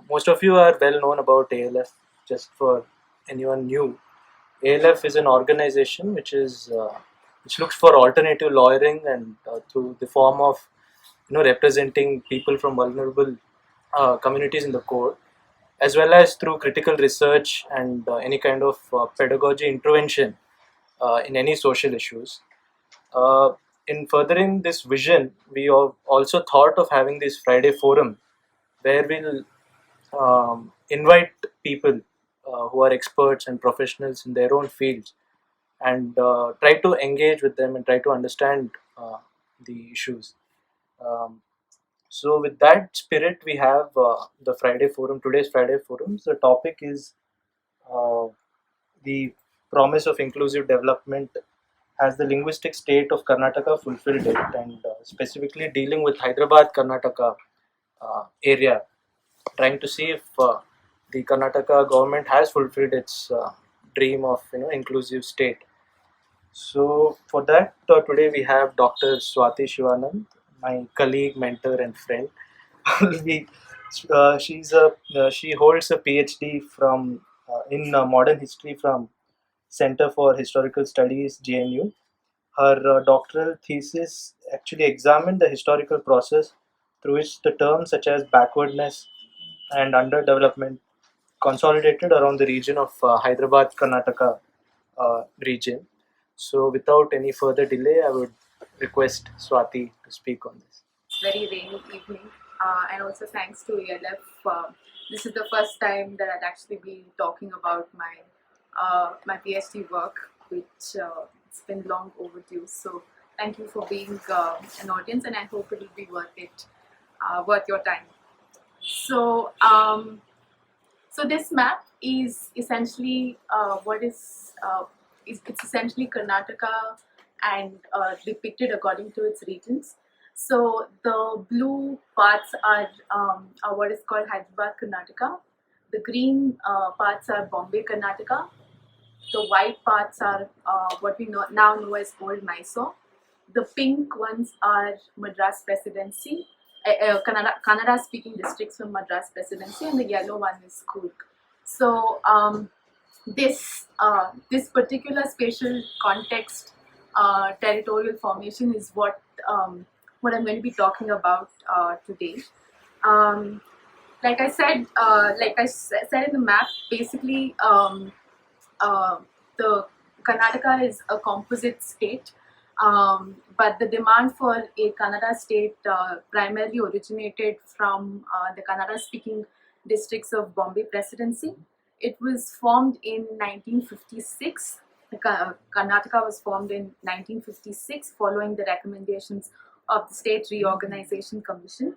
Most of you are well known about ALF. Just for anyone new, ALF is an organization which looks for alternative lawyering and through the form of representing people from vulnerable communities in the court, as well as through critical research and any kind of pedagogy intervention in any social issues. Uh, in furthering this vision, we have also thought of having this Friday forum where we'll invite people who are experts and professionals in their own fields and try to engage with them and try to understand the issues. Um, so, with that spirit, we have the Friday Forum. Today's Friday Forum. The topic is uh, the promise of inclusive development. Has the linguistic state of Karnataka fulfilled it? And specifically dealing with Hyderabad, Karnataka area, trying to see if the Karnataka government has fulfilled its dream of inclusive state. So for that, today we have Dr. Swati Shivanand, my colleague, mentor, and friend. we, she holds a PhD from in modern history from Center for Historical Studies, JNU. Her doctoral thesis actually examined the historical process through which the terms such as backwardness and underdevelopment consolidated around the region of Hyderabad, Karnataka region. So, without any further delay, I would request Swati to speak on this. Very rainy evening, and also thanks to ELF. This is the first time that I'd actually be talking about my PhD work, which it's been long overdue. So thank you for being an audience, and I hope it'll be worth it, worth your time. So so this map is essentially it's essentially Karnataka and depicted according to its regions. So the blue parts are what is called Hyderabad, Karnataka. The green parts are Bombay, Karnataka. The white parts are what we now know as Old Mysore. The pink ones are Madras Presidency, Kannada-speaking districts from Madras Presidency, and the yellow one is Coorg. So this particular spatial context, territorial formation, is what I'm going to be talking about today. Like I said in the map, basically the Karnataka is a composite state, but the demand for a Kannada state primarily originated from the Kannada-speaking districts of Bombay Presidency. It was formed in 1956. Karnataka was formed in 1956 following the recommendations of the State Reorganization Commission.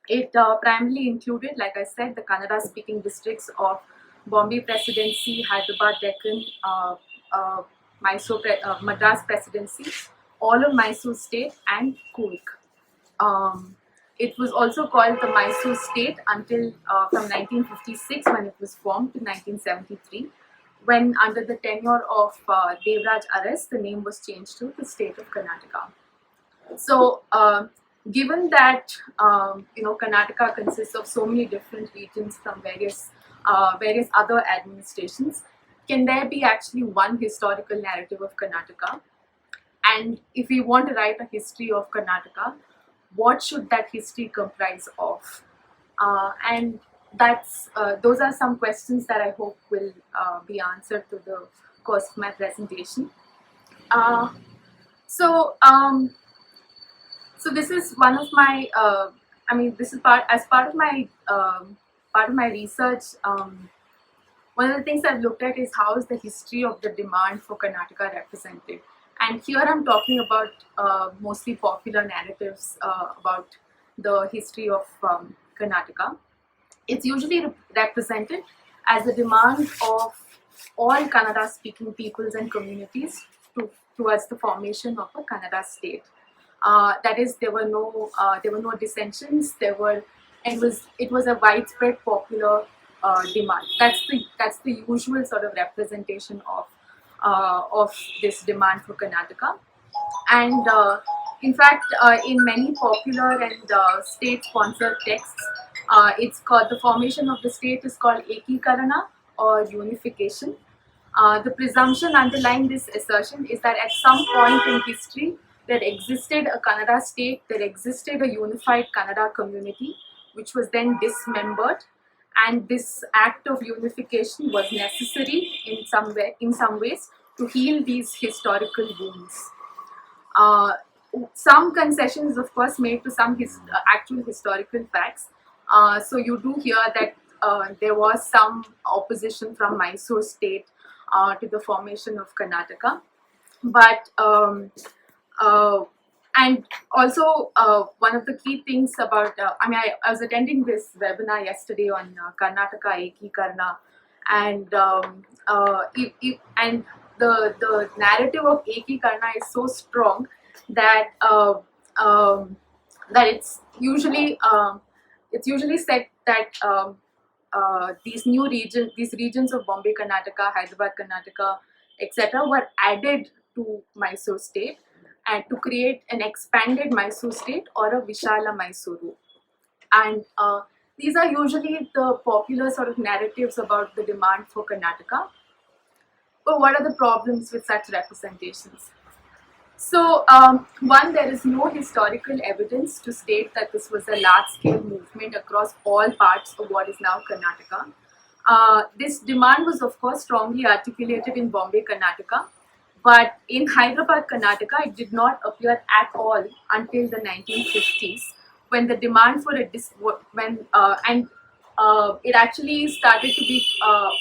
It primarily included, like I said, the Kannada-speaking districts of Bombay Presidency, Hyderabad Deccan, Madras Presidency, all of Mysore State, and Coorg. It was also called the Mysore State until from 1956, when it was formed, to 1973, when under the tenure of Devraj Aras, the name was changed to the state of Karnataka. So given that Karnataka consists of so many different regions from various other administrations, can there be actually one historical narrative of Karnataka? And if we want to write a history of Karnataka, what should that history comprise of? And those are some questions that I hope will be answered through the course of my presentation. So this is one of my. This is part of my research. One of the things I've looked at is how is the history of the demand for Karnataka represented. And here I'm talking about mostly popular narratives about the history of Karnataka. It's usually represented as the demand of all Kannada-speaking peoples and communities towards the formation of a Kannada state. That is, there were no dissensions. It was a widespread popular demand. That's the usual sort of representation of this demand for Karnataka. And in fact, in many popular and state-sponsored texts, It's called, the formation of the state is called Ekikarana or unification. The presumption underlying this assertion is that at some point in history there existed a Kannada state, there existed a unified Kannada community, which was then dismembered, and this act of unification was necessary in some ways to heal these historical wounds. Uh, some concessions, of course, made to some actual historical facts. So you do hear that there was some opposition from Mysore state to the formation of Karnataka, but uh, and also one of the key things about I was attending this webinar yesterday on Karnataka Ekikarna, and and the narrative of Ekikarna is so strong that that it's usually said that these regions of Bombay Karnataka, Hyderabad Karnataka, etc., were added to Mysore state and to create an expanded Mysore state or a Vishala Mysuru. And these are usually the popular sort of narratives about the demand for Karnataka. But what are the problems with such representations? So, one, there is no historical evidence to state that this was a large-scale movement across all parts of what is now Karnataka. This demand was, of course, strongly articulated in Bombay, Karnataka, but in Hyderabad, Karnataka, it did not appear at all until the 1950s, when the demand for it actually started to be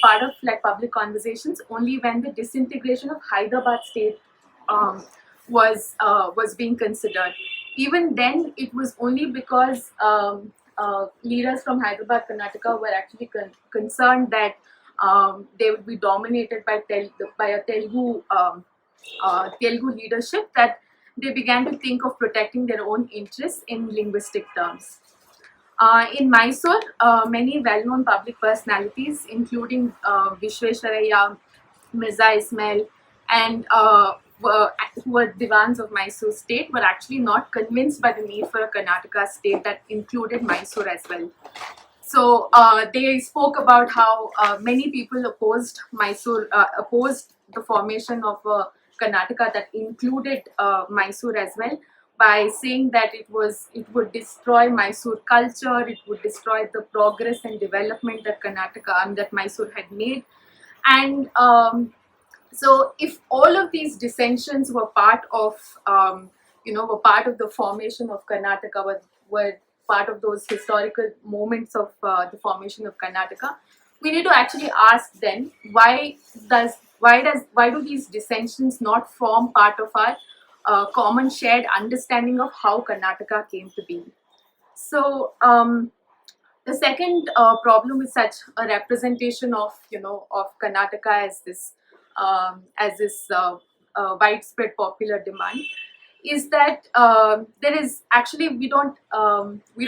part of like public conversations only when the disintegration of Hyderabad state um, was being considered. Even then, it was only because leaders from Hyderabad, Karnataka, were actually concerned that they would be dominated by a Telugu leadership, that they began to think of protecting their own interests in linguistic terms. In Mysore, many well-known public personalities, including Vishwesharaya, Mirza Ismail, and who were Diwans of Mysore state, were actually not convinced by the need for a Karnataka state that included Mysore as well. So they spoke about how many people opposed the formation of a Karnataka that included Mysore as well, by saying that it would destroy Mysore culture, it would destroy the progress and development that that Mysore had made, and so if all of these dissensions were part of the formation of Karnataka, were part of those historical moments of the formation of Karnataka, we need to actually ask then, why do these dissensions not form part of our common shared understanding of how Karnataka came to be? So the second problem with such a representation of Karnataka as this widespread popular demand is that there is actually we don't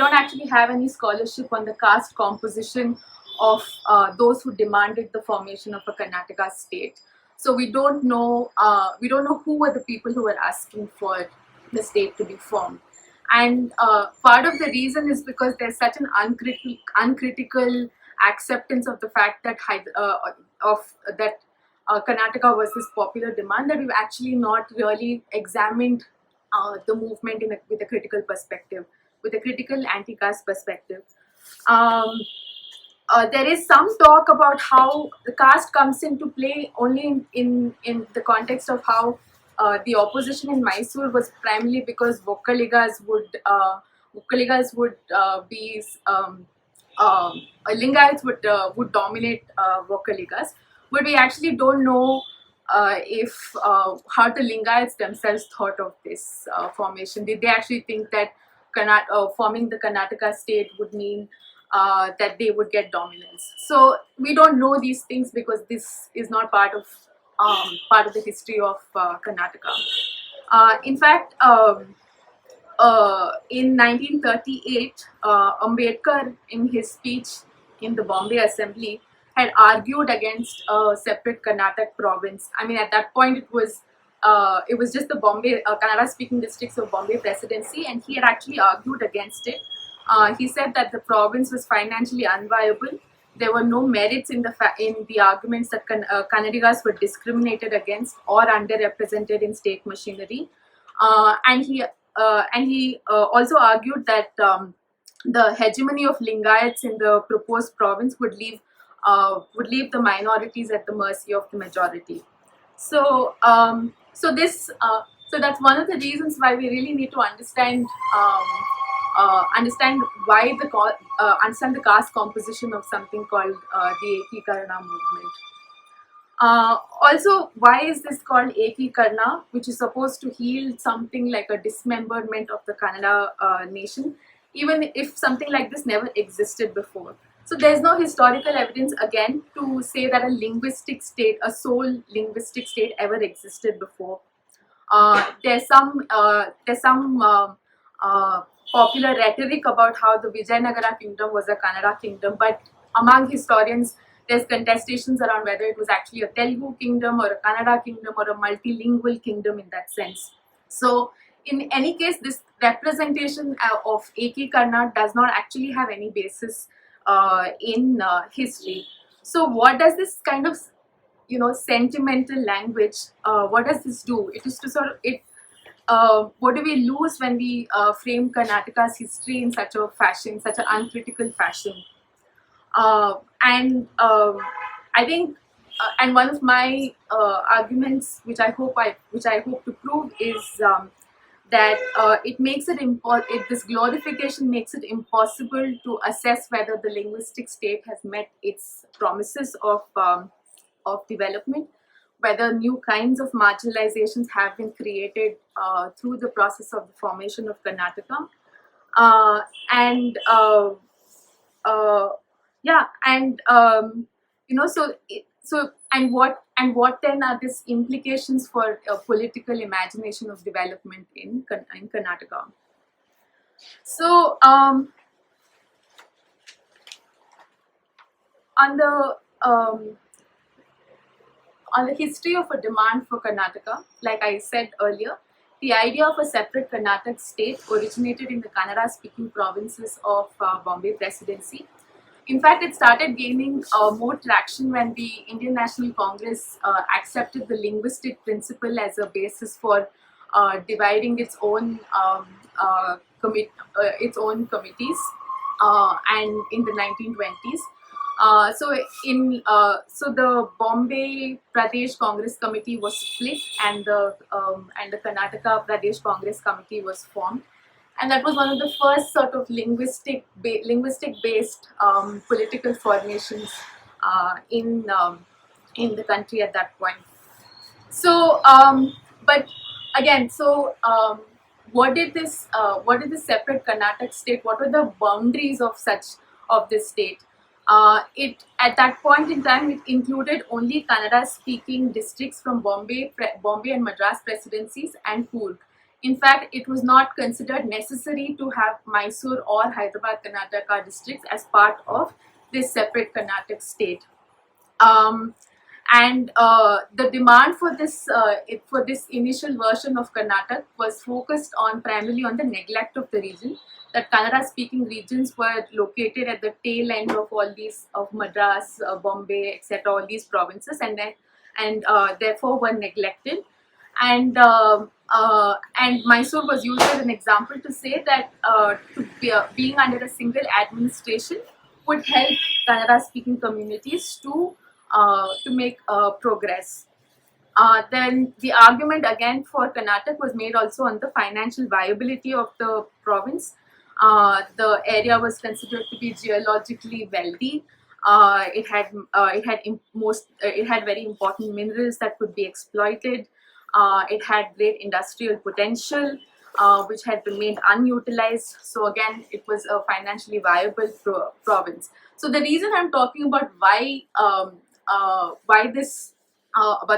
actually have any scholarship on the caste composition of those who demanded the formation of a Karnataka state. So we don't know who were the people who were asking for the state to be formed. And part of the reason is because there's such an uncritical acceptance of the fact that Karnataka was this popular demand, that we've actually not really examined the movement with a critical perspective, with a critical anti-caste perspective. There is some talk about how the caste comes into play only in the context of how the opposition in Mysore was primarily because Vokkaligas would be Lingayats would dominate Vokkaligas, but we actually don't know if how the Lingayats themselves thought of this formation. Did they actually think that forming the Karnataka state would mean that they would get dominance? So we don't know these things because this is not part of the history of Karnataka. In fact, in 1938, Ambedkar, in his speech in the Bombay Assembly, had argued against a separate Karnataka province. I mean, at that point, it was just the Bombay Kannada-speaking districts of Bombay Presidency, and he had actually argued against it. He said that the province was financially unviable. There were no merits in the arguments that Kannadigas were discriminated against or underrepresented in state machinery, and he also argued that the hegemony of Lingayats in the proposed province would leave the minorities at the mercy of the majority. So, so that's one of the reasons why we really need to understand the caste composition of something called the Ekikarna movement. Also, why is this called Ekikarna, which is supposed to heal something like a dismemberment of the Kannada nation, even if something like this never existed before? So there's no historical evidence again to say that a sole linguistic state ever existed before. There's some popular rhetoric about how the Vijayanagara kingdom was a Kannada kingdom, but among historians, there's contestations around whether it was actually a Telugu kingdom or a Kannada kingdom or a multilingual kingdom in that sense. So, in any case, this representation of Ekikarna does not actually have any basis in history. So, what does this kind of sentimental language? What does this do? It is to sort of what do we lose when we frame Karnataka's history in such a fashion, such an uncritical fashion? And I think, and one of my arguments, which I hope to prove, is that this glorification makes it impossible to assess whether the linguistic state has met its promises of development, whether new kinds of marginalizations have been created through the process of the formation of Karnataka, and yeah, and what then are these implications for political imagination of development in Karnataka? So on the history of a demand for Karnataka, like I said earlier, the idea of a separate Karnataka state originated in the Kannada-speaking provinces of Bombay Presidency. In fact, it started gaining more traction when the Indian National Congress accepted the linguistic principle as a basis for dividing its own committees, and in the 1920s. So the Bombay Pradesh Congress Committee was split, and the Karnataka Pradesh Congress Committee was formed, and that was one of the first sort of linguistic based political formations in the country at that point. So, but again, what did this separate Karnataka state? What were the boundaries of this state? It at that point in time, it included only Kannada-speaking districts from Bombay and Madras presidencies and Coorg. In fact, it was not considered necessary to have Mysore or Hyderabad Karnataka districts as part of this separate Karnataka state. And the demand for this initial version of Karnataka was focused primarily on the neglect of the region. That Kannada-speaking regions were located at the tail end of all these, of Madras, Bombay, etc., all these provinces, and therefore were neglected. And Mysore was used as an example to say that being under a single administration would help Kannada-speaking communities to make progress. Then the argument again for Karnataka was made also on the financial viability of the province. The area was considered to be geologically wealthy. It had very important minerals that could be exploited. It had great industrial potential, which had remained unutilized. So again, it was a financially viable province. So the reason I'm talking about about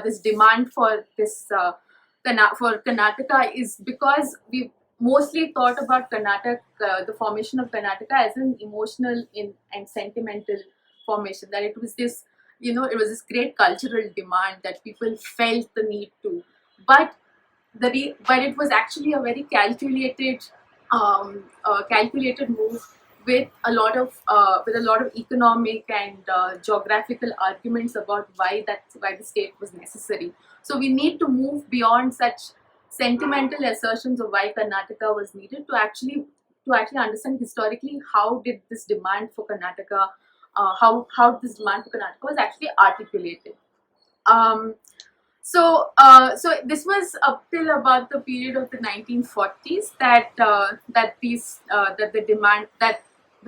this demand for this for Karnataka is because we mostly thought about Karnataka, the formation of Karnataka, as an emotional and sentimental formation. That it was this, it was this great cultural demand that people felt the need to. But it was actually a very calculated calculated move with a lot of economic and geographical arguments about why the state was necessary. So we need to move beyond such sentimental assertions of why Karnataka was needed to actually understand historically how did this demand for Karnataka how this demand for Karnataka was actually articulated. Um, so this was up till about the period of the 1940s that the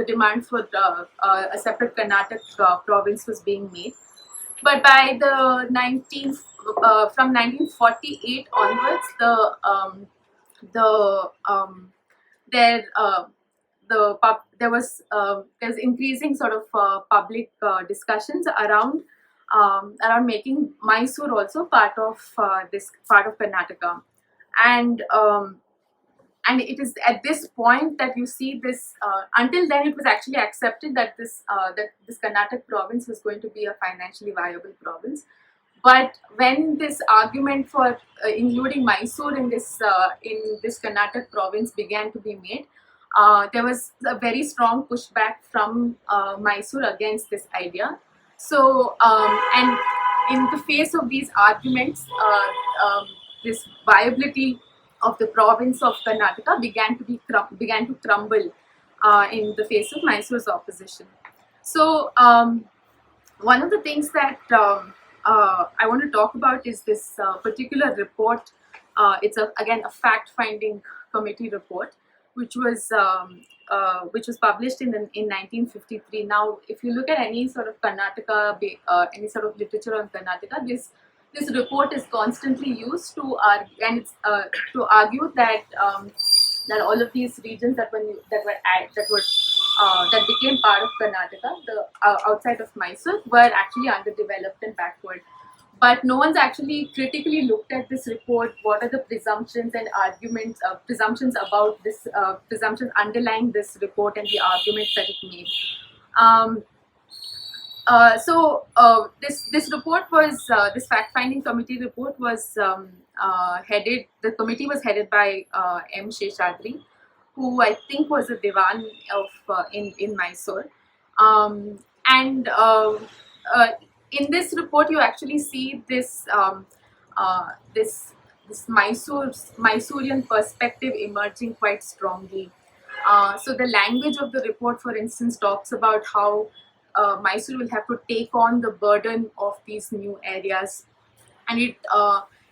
demand for a separate Karnataka province was being made. But by the from 1948 onwards, the there there's increasing sort of public discussions around making Mysore also this part of Karnataka, and and it is at this point that you see this. Until then, it was actually accepted that this Karnataka province was going to be a financially viable province. But when this argument for including Mysore in this Karnataka province began to be made, there was a very strong pushback from Mysore against this idea. So, and in the face of these arguments, this viability of the province of Karnataka began to crumble in the face of Mysore's opposition. So, one of the things that I want to talk about is this particular report. It's again a fact-finding committee report, which was published in 1953. Now, if you look at any sort of any sort of literature on Karnataka, this report is constantly used to argue that that all of these regions that became part of Karnataka, outside of Mysore, were actually underdeveloped and backward. But no one's actually critically looked at this report. What are the presumptions and arguments, presumptions about this, presumptions underlying this report and the arguments that it made? This report was this fact-finding committee report was headed. The committee was headed by M. Sheshadri, who I think was a Diwan of in Mysore, and in this report you actually see this Mysorean perspective emerging quite strongly. So the language of the report, for instance, talks about how Mysore will have to take on the burden of these new areas, and it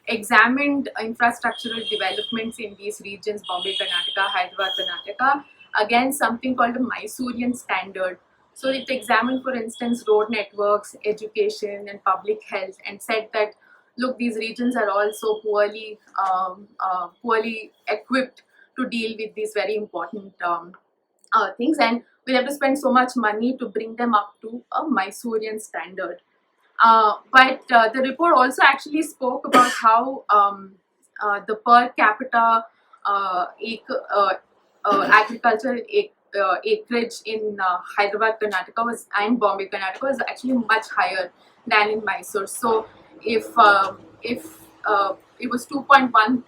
examined infrastructural developments in these regions, Bombay, Karnataka, Hyderabad, Karnataka, against something called a Mysorean standard. So it examined, for instance, road networks, education, and public health, and said that, look, these regions are all so poorly equipped to deal with these very important things, and we'll have to spend so much money to bring them up to a Mysorean standard. But the report also actually spoke about how the per capita agricultural acreage in Hyderabad, Karnataka and Bombay, Karnataka was actually much higher than in Mysore. So if it was 2.1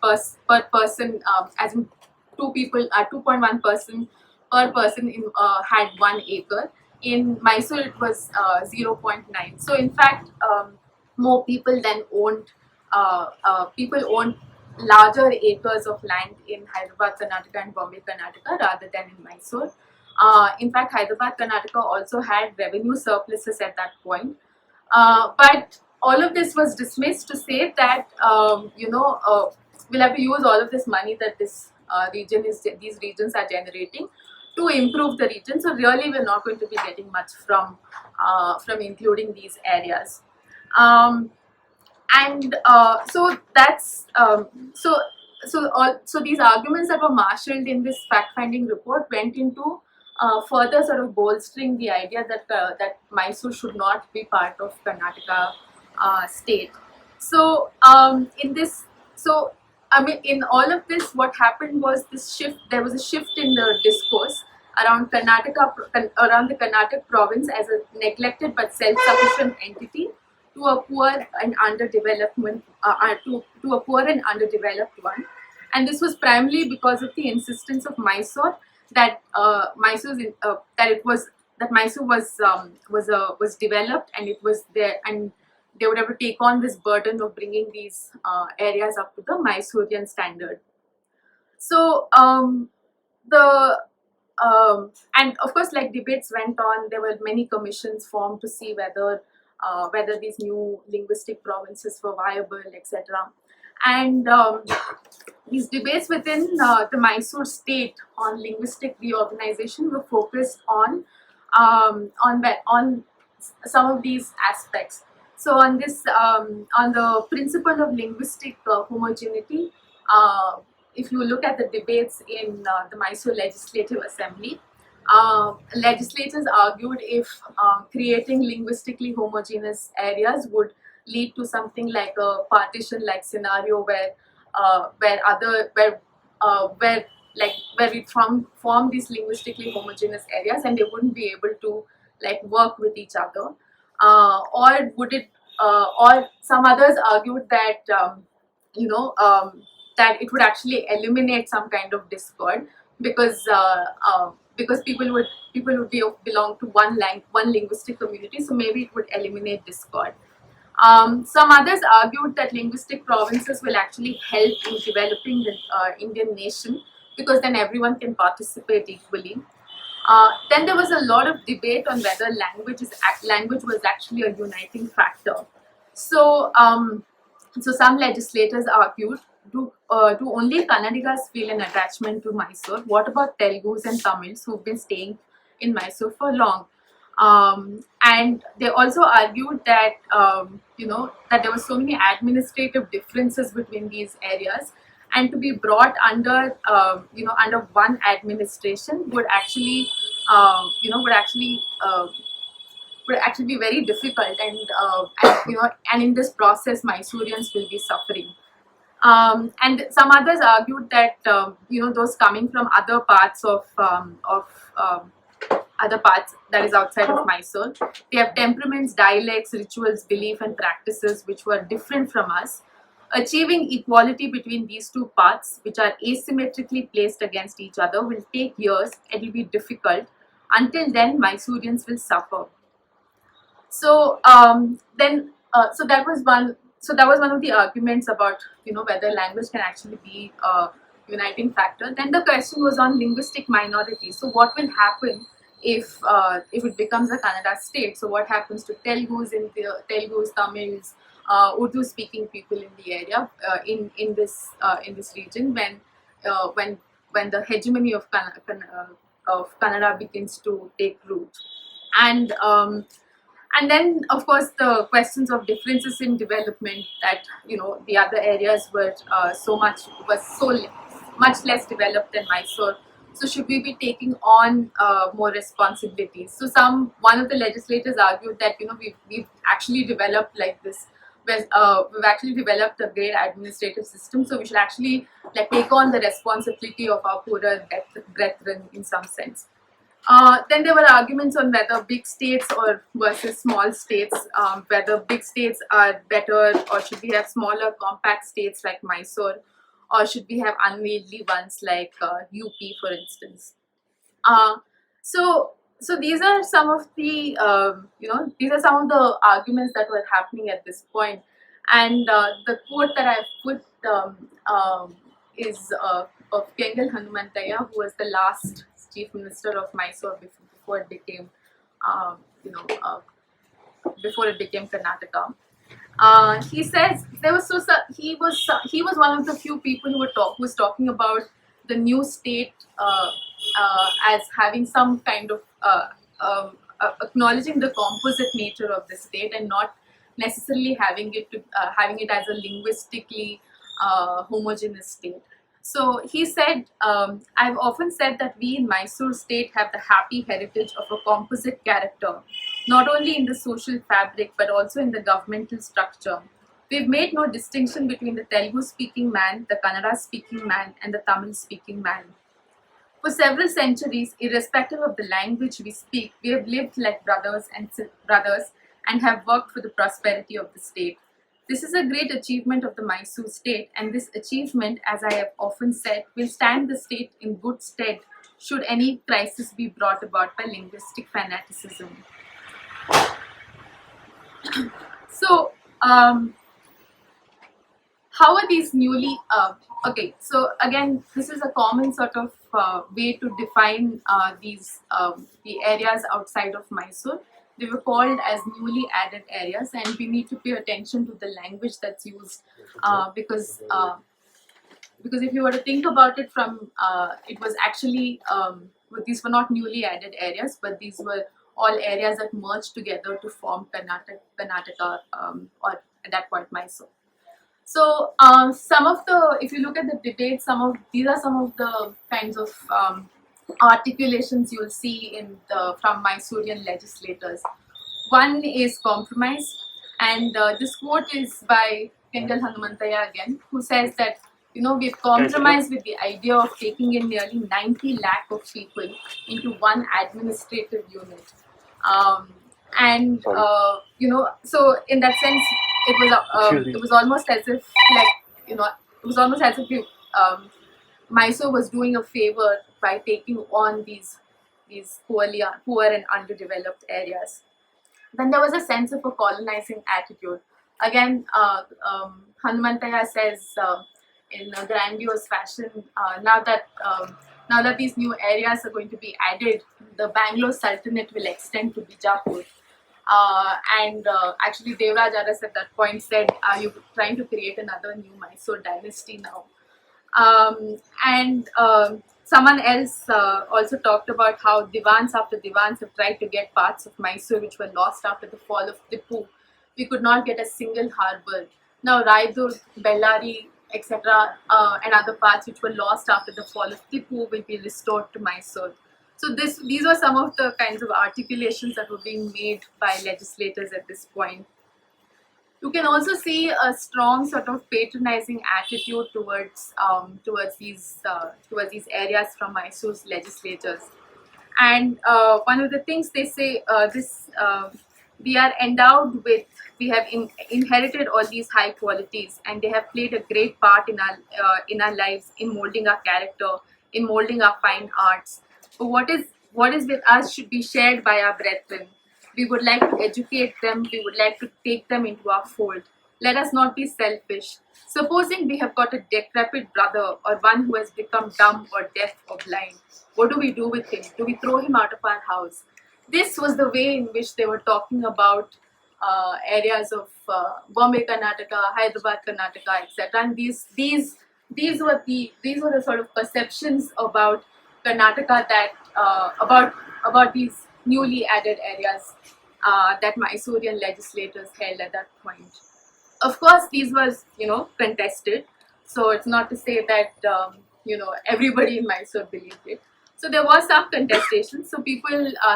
per person, as in two people, 2.1 person per person had 1 acre. In Mysore, it was 0.9. So in fact, more people then owned larger acres of land in Hyderabad, Karnataka and Bombay, Karnataka rather than in Mysore. In fact, Hyderabad, Karnataka also had revenue surpluses at that point. But all of this was dismissed to say that we'll have to use all of this money that these regions are generating to improve the region. So really, we're not going to be getting much from including these areas. So that's so these arguments that were marshaled in this fact-finding report went into further sort of bolstering the idea that Mysore should not be part of Karnataka state. So in all of this, what happened was this shift. There was a shift in the discourse around the Karnataka province as a neglected but self-sufficient entity to a poor and underdeveloped one, and this was primarily because of the insistence of Mysore that Mysore was developed, and it was there, and they would have to take on this burden of bringing these areas up to the Mysorean standard. So the and of course, like, debates went on. There were many commissions formed to see whether these new linguistic provinces were viable, etc. And these debates within the Mysore state on linguistic reorganization were focused on some of these aspects. So on the principle of linguistic homogeneity, if you look at the debates in the Mysore Legislative Assembly, legislators argued if creating linguistically homogeneous areas would lead to something like a partition-like scenario where we form these linguistically homogeneous areas, and they wouldn't be able to like work with each other, or some others argued that that it would actually eliminate some kind of discord, because people would belong to one linguistic community, so maybe it would eliminate discord. Some others argued that linguistic provinces will actually help in developing the Indian nation, because then everyone can participate equally. Then there was a lot of debate on whether language was actually a uniting factor. So, so some legislators argued, do only Kannadigas feel an attachment to Mysore? What about Telugus and Tamils who've been staying in Mysore for long? And they also argued that that there were so many administrative differences between these areas, and to be brought under under one administration would actually be very difficult, and in this process Mysoreans will be suffering. And some others argued that those coming from other parts other parts that is outside of Mysore, they have temperaments, dialects, rituals, belief, and practices which were different from us. Achieving equality between these two parts, which are asymmetrically placed against each other, will take years. It will be difficult. Until then, Mysoreans will suffer. So so that was one. So that was one of the arguments about whether language can actually be a uniting factor. Then the question was on linguistic minority. So what will happen if it becomes a Kannada state? So what happens to Telugus, Tamils, Urdu speaking people in the area, in this region, when the hegemony of Kannada begins to take root? And then, of course, the questions of differences in development, that the other areas were so much less developed than Mysore. So should we be taking on more responsibilities? So one of the legislators argued that we've actually developed like this. We've actually developed a great administrative system, so we should actually take on the responsibility of our poorer brethren in some sense. Then there were arguments on whether big states versus small states, whether big states are better, or should we have smaller compact states like Mysore, or should we have unwieldy ones like UP, for instance. So these are some of the arguments that were happening at this point. And the quote that I've put is of Kengal Hanumantaya, who was the last chief minister of Mysore before it became Karnataka. He says he was one of the few people who was talking about the new state as having some kind of acknowledging the composite nature of the state, and not necessarily having it as a linguistically homogeneous state. So he said, I've often said that we in Mysore state have the happy heritage of a composite character, not only in the social fabric but also in the governmental structure. We've made no distinction between the Telugu speaking man, the Kannada speaking man, and the Tamil speaking man. For several centuries, irrespective of the language we speak, we have lived like brothers and have worked for the prosperity of the state. This is a great achievement of the Mysore state, and this achievement, as I have often said, will stand the state in good stead should any crisis be brought about by linguistic fanaticism. So, how are these newly okay, so again, this is a common sort of way to define these the areas outside of Mysore. They were called as newly added areas, and we need to pay attention to the language that's used, because if you were to think about it from it was actually these were not newly added areas, but these were all areas that merged together to form Karnataka, or at that point Mysore. So some of the, if you look at the debate, these are some of the kinds of articulations you'll see in the from Mysorean legislators. One is compromise, and this quote is by Kendall Hanumantaya again, who says that, we've compromised with the idea of taking in nearly 90 lakh of people into one administrative unit. And so in that sense, it was almost as if, like, it was almost as if Mysore was doing a favor by taking on these poor and underdeveloped areas. Then there was a sense of a colonizing attitude. Again, Hanumantaya says in a grandiose fashion, now that these new areas are going to be added, the Bangalore Sultanate will extend to Bijapur. Actually, Devraj Aras at that point said, "Are you trying to create another new Mysore dynasty now?" Someone else also talked about how divans after divans have tried to get parts of Mysore which were lost after the fall of Tipu. We could not get a single harbour. Now Raidur, Bellary, etc., and other parts which were lost after the fall of Tipu will be restored to Mysore. So these were some of the kinds of articulations that were being made by legislators at this point. You can also see a strong sort of patronizing attitude towards these areas from Mysore's legislators. And one of the things they say, we are endowed with, we have inherited all these high qualities, and they have played a great part in our lives, in molding our character, in molding our fine arts. But what is with us should be shared by our brethren. We would like to educate them. We would like to take them into our fold. Let us not be selfish. Supposing we have got a decrepit brother, or one who has become dumb or deaf or blind, what do we do with him? Do we throw him out of our house? This was the way in which they were talking about areas of Bombay, Karnataka, Hyderabad, Karnataka, etc. And these were the sort of perceptions about Karnataka that about these newly added areas that Mysorean legislators held at that point. Of course, these was contested, so it's not to say that everybody in Mysore believed it. So there was some contestation. So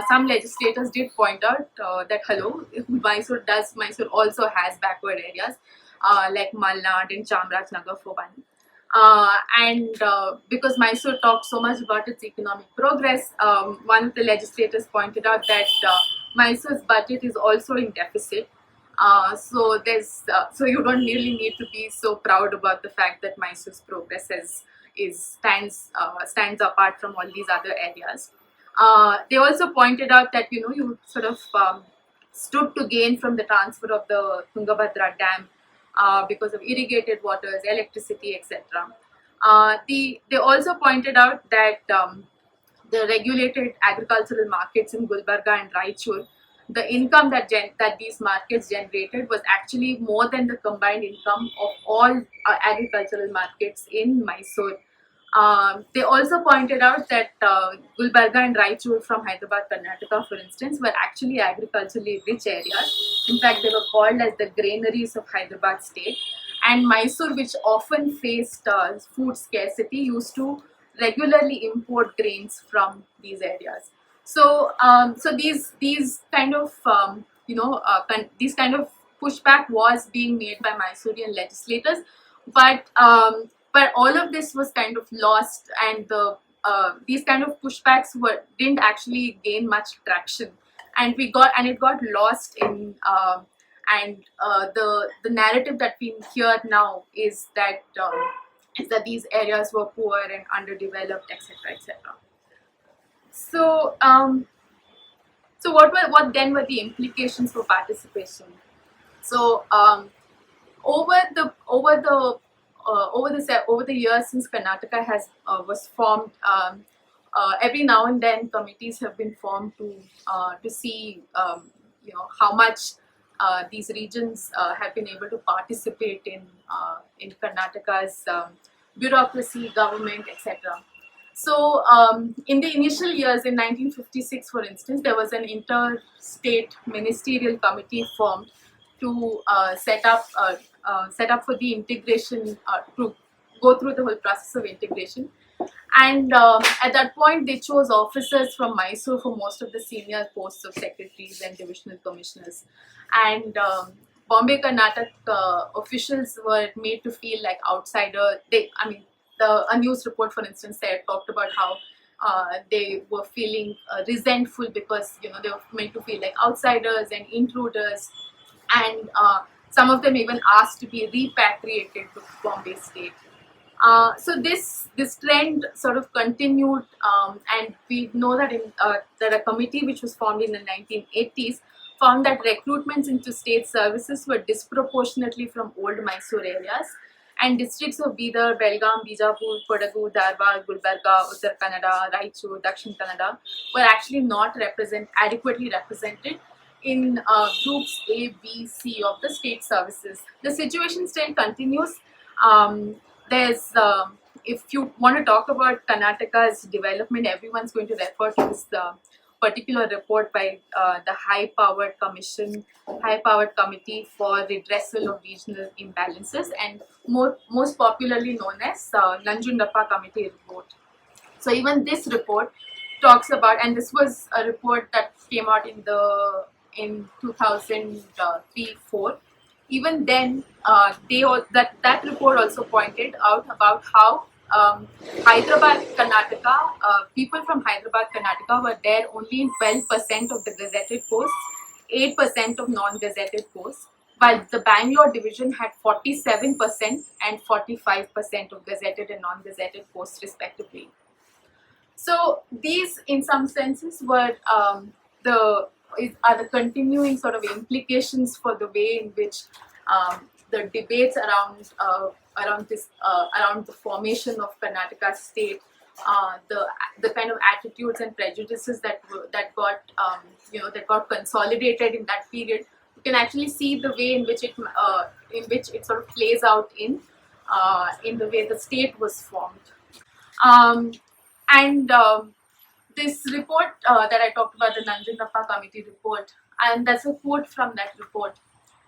some legislators did point out that Mysore also has backward areas like Malnad and Chamarajnagar for one. Because Mysore talked so much about its economic progress, one of the legislators pointed out that Mysore's budget is also in deficit. So you don't really need to be so proud about the fact that Mysore's progress stands apart from all these other areas. They also pointed out that you sort of stood to gain from the transfer of the Tungabhadra Dam because of irrigated waters, electricity, etc. They also pointed out that the regulated agricultural markets in Gulbarga and Raichur, the income that these markets generated was actually more than the combined income of all agricultural markets in Mysore. They also pointed out that Gulbarga and Raichur from Hyderabad, Karnataka, for instance, were actually agriculturally rich areas. In fact, they were called as the Granaries of Hyderabad state. And Mysore, which often faced food scarcity, used to regularly import grains from these areas. So these kind of these kind of pushback was being made by Mysorean legislators, but all of this was kind of lost, and these kind of pushbacks didn't actually gain much traction, and it got lost in and the narrative that we hear now is that these areas were poor and underdeveloped, etc., etc. So, what then were the implications for participation? So, over the years since Karnataka has was formed, every now and then committees have been formed to see how much these regions have been able to participate in Karnataka's bureaucracy, government, etc. So, in the initial years in 1956, for instance, there was an interstate ministerial committee formed to set up for the integration, to go through the whole process of integration. And at that point, they chose officers from Mysore for most of the senior posts of secretaries and divisional commissioners. And Bombay Karnataka officials were made to feel like outsiders. A news report, for instance, talked about how they were feeling resentful because they were made to feel like outsiders and intruders, and some of them even asked to be repatriated to Bombay State. So this trend sort of continued, and we know that that a committee which was formed in the 1980s found that recruitments into state services were disproportionately from old Mysore areas, and districts of Bidar, Belgaum, Bijapur, Kodagu, Dharwad, Gulbarga, Uttar Kannada, Raichur, Dakshin Kannada were actually not adequately represented in groups A, B, C of the state services. The situation still continues. If you want to talk about Karnataka's development, everyone's going to refer to this particular report by the high-powered committee for redressal of regional imbalances, and most popularly known as Nanjundappa Committee report. So even this report talks about, and this was a report that came out in 2003-4. Even then, that report also pointed out about how Hyderabad, Karnataka, people from Hyderabad, Karnataka were there only in 12% of the gazetted posts, 8% of non-gazetted posts, while the Bangalore division had 47% and 45% of gazetted and non-gazetted posts respectively. So these, in some senses, were the continuing sort of implications for the way in which the debates around the formation of Karnataka state, the kind of attitudes and prejudices that got consolidated in that period. You can actually see the way in which it sort of plays out in the way the state was formed. This report that I talked about, the Nanjundappa Committee report, and that's a quote from that report,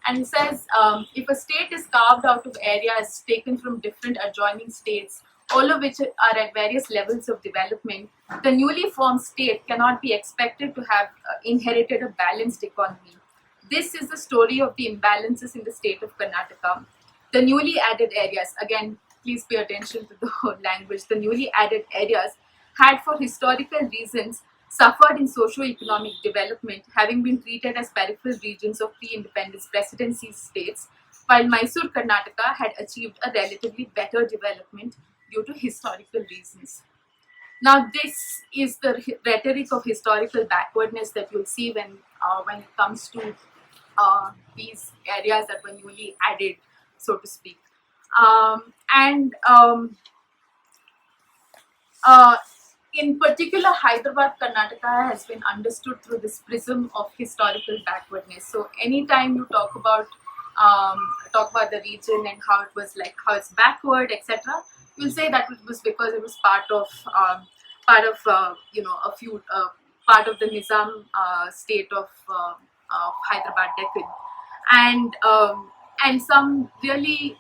and it says, if a state is carved out of areas taken from different adjoining states, all of which are at various levels of development, the newly formed state cannot be expected to have inherited a balanced economy. This is the story of the imbalances in the state of Karnataka. The newly added areas, again, please pay attention to the language, the newly added areas had, for historical reasons, suffered in socio-economic development, having been treated as peripheral regions of pre-independence presidency states, while Mysore, Karnataka had achieved a relatively better development due to historical reasons. Now, this is the rhetoric of historical backwardness that you'll see when it comes to these areas that were newly added, so to speak. In particular, Hyderabad, Karnataka has been understood through this prism of historical backwardness. So, anytime you talk about the region and how it's backward, etc., you'll say that it was because it was part of the Nizam state of Hyderabad Deccan, and some really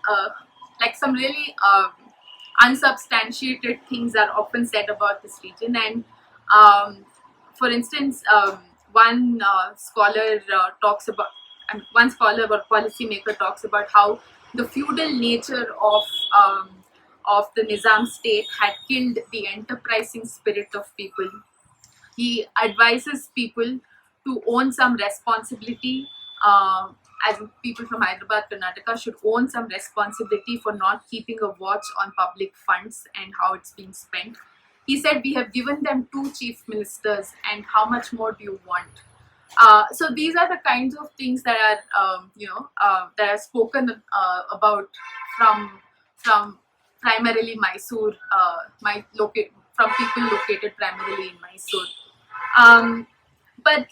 unsubstantiated things are often said about this region. And for instance, one scholar or policymaker talks about how the feudal nature of the Nizam state had killed the enterprising spirit of people. He advises people to own some responsibility as people from Hyderabad, Karnataka, should own some responsibility for not keeping a watch on public funds and how it's being spent. He said, "We have given them 2 chief ministers, and how much more do you want?" So these are the kinds of things that are, that are spoken about from primarily Mysore, from people located primarily in Mysore. Um, but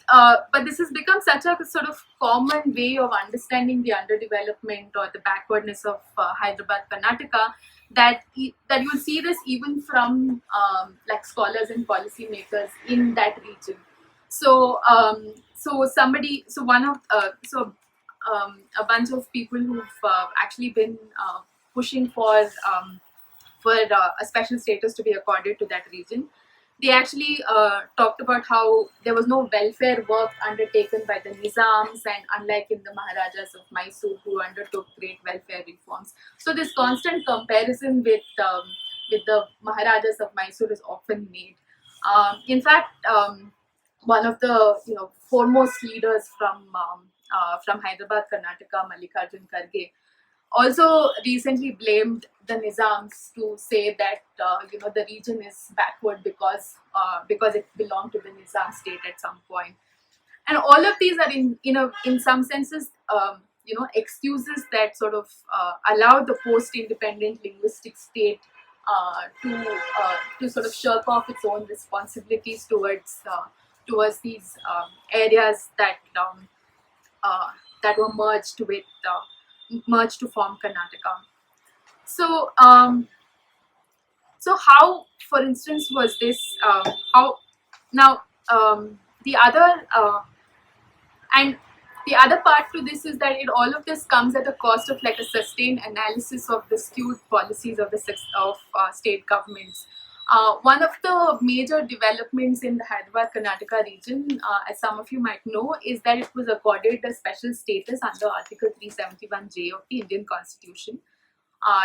this has become such a sort of common way of understanding the underdevelopment or the backwardness of Hyderabad, Karnataka, that you'll see this even from like scholars and policymakers in that region. So a bunch of people who've actually been pushing for a special status to be accorded to that region. They actually talked about how there was no welfare work undertaken by the Nizams, and unlike in the Maharajas of Mysore, who undertook great welfare reforms. So this constant comparison with the Maharajas of Mysore is often made. In fact, one of the foremost leaders from Hyderabad, Karnataka, Mallikarjun Kharge, also recently blamed the Nizams to say that the region is backward because it belonged to the Nizam state at some point. And all of these are in some senses excuses that sort of allow the post-independent linguistic state to sort of shirk off its own responsibilities towards these areas that were merged to form Karnataka. So, so how, for instance, was this? How now the other and the other part to this is that all of this comes at a cost of like a sustained analysis of the skewed policies of state governments. One of the major developments in the Hyderabad Karnataka region, as some of you might know, is that it was accorded a special status under Article 371J of the Indian Constitution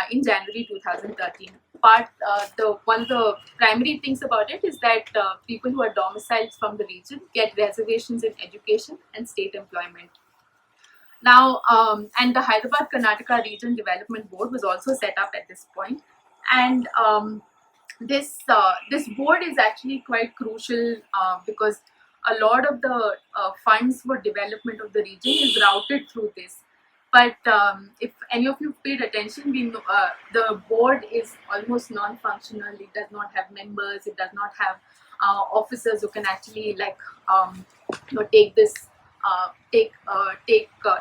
in January 2013. One of the primary things about it is that people who are domiciled from the region get reservations in education and state employment. Now, and the Hyderabad Karnataka Region Development Board was also set up at this point, and this board is actually quite crucial because a lot of the funds for development of the region is routed through this. But if any of you paid attention, we know the board is almost non-functional. It does not have members. It does not have officers who can actually take this take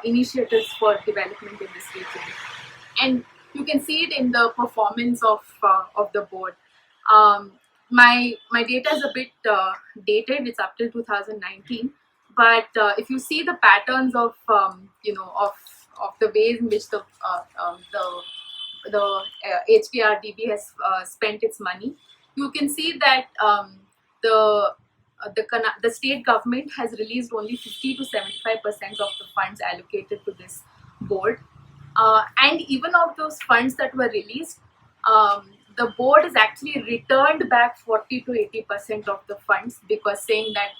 initiatives for development in this region. And you can see it in the performance of the board. My data is a bit dated. It's up till 2019. But if you see the patterns of the ways in which the HKRDB has spent its money, you can see that the state government has released only 50 to 75% of the funds allocated to this board, and even of those funds that were released, the board has actually returned back 40 to 80% of the funds, because saying that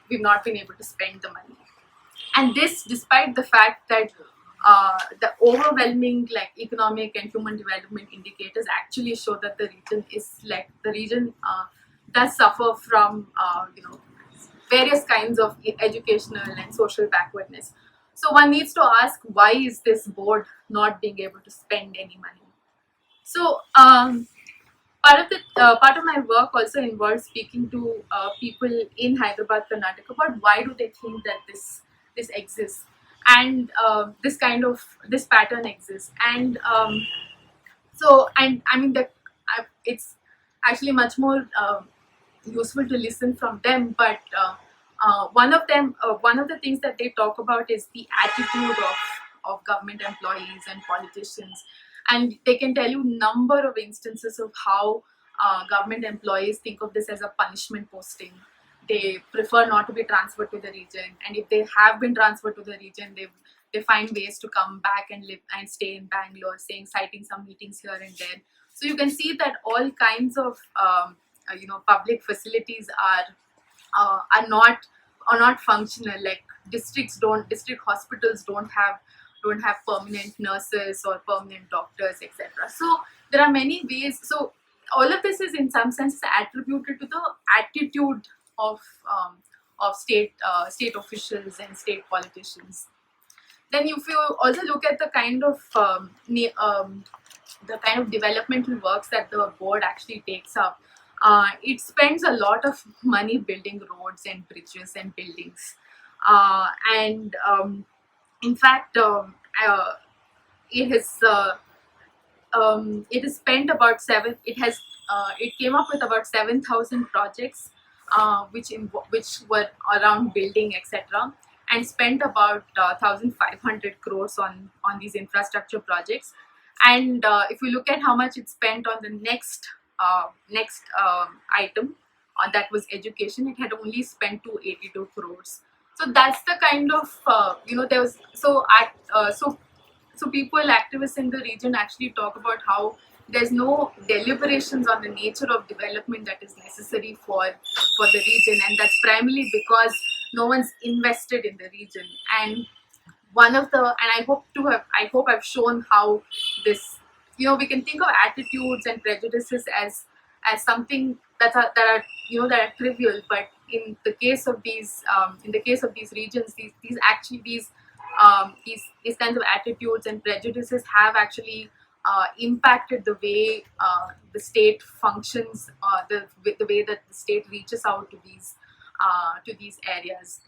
we've not been able to spend the money. And this despite the fact that the overwhelming economic and human development indicators actually show that the region does suffer from various kinds of educational and social backwardness. So one needs to ask, why is this board not being able to spend any money? So part of my work also involves speaking to people in Hyderabad, Karnataka, about why do they think that this exists, and this pattern exists. And I mean that it's actually much more useful to listen from them. But one of the things that they talk about is the attitude of government employees and politicians, and they can tell you number of instances of how government employees think of this as a punishment posting. They prefer not to be transferred to the region, and if they have been transferred to the region, they find ways to come back and live and stay in Bangalore, citing some meetings here and there. So you can see that all kinds of public facilities are not are not functional. Like district hospitals don't have permanent nurses or permanent doctors, etc. So there are many ways. So all of this is in some sense attributed to the attitude of state officials and state politicians. Then if you also look at the kind of the kind of developmental works that the board actually takes up, it spends a lot of money building roads and bridges and buildings, and in fact it has it has spent about it came up with about 7,000 projects, which were around building, etc., and spent about 1,500 crores on these infrastructure projects. And if you look at how much it spent on the next item, that was education, it had only spent 282 crores. So that's the kind of there was so people, activists in the region, actually talk about how there's no deliberations on the nature of development that is necessary for the region, and that's primarily because no one's invested in the region. And one of the and I hope I've shown how this, we can think of attitudes and prejudices as something that are that are trivial, but in the case of these regions, these kinds of attitudes and prejudices have actually impacted the way the state functions, the way that the state reaches out to these areas.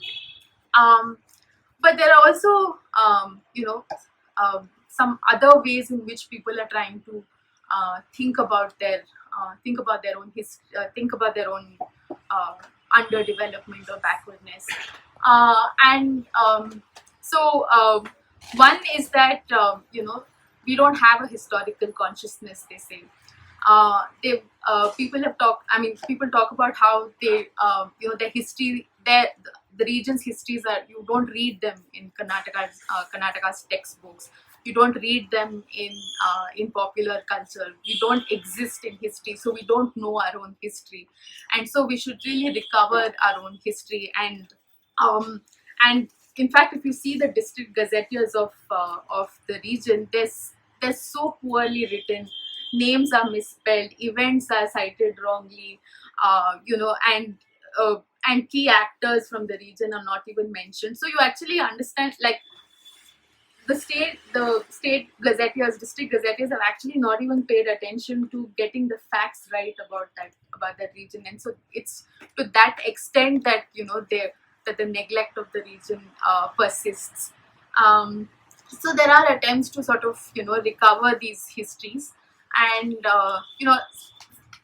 But there are also some other ways in which people are trying to think about their underdevelopment or backwardness. And so one is that we don't have a historical consciousness, they say. People talk about how their history, the region's histories are, you don't read them in Karnataka's textbooks. You don't read them in popular culture. We don't exist in history, so we don't know our own history, and so we should really recover our own history. And in fact, if you see the district gazetteers of the region, they're so poorly written. Names are misspelled, events are cited wrongly, and key actors from the region are not even mentioned. So you actually understand, like, the state gazetteers, district gazetteers have actually not even paid attention to getting the facts right about that region. And so it's to that extent that that the neglect of the region persists. So there are attempts to sort of recover these histories, and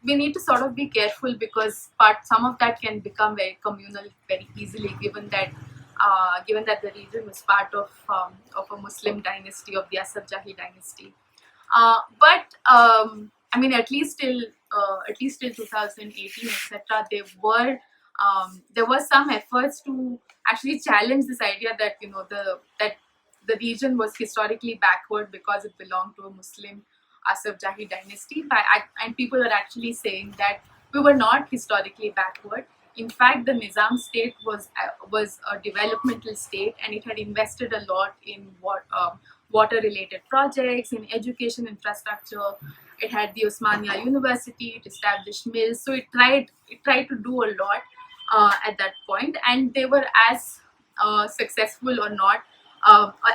we need to sort of be careful, because some of that can become very communal very easily, given that the region was part of a Muslim dynasty, of the Asaf Jahi dynasty. But at least till 2018, etc., there were some efforts to actually challenge this idea that that the region was historically backward because it belonged to a Muslim Asaf Jahi dynasty, and people are actually saying that we were not historically backward. In fact, the Nizam state was a developmental state, and it had invested a lot in water-related projects, in education infrastructure. It had the Osmania University. It established mills. So it tried to do a lot at that point, and they were as successful or not.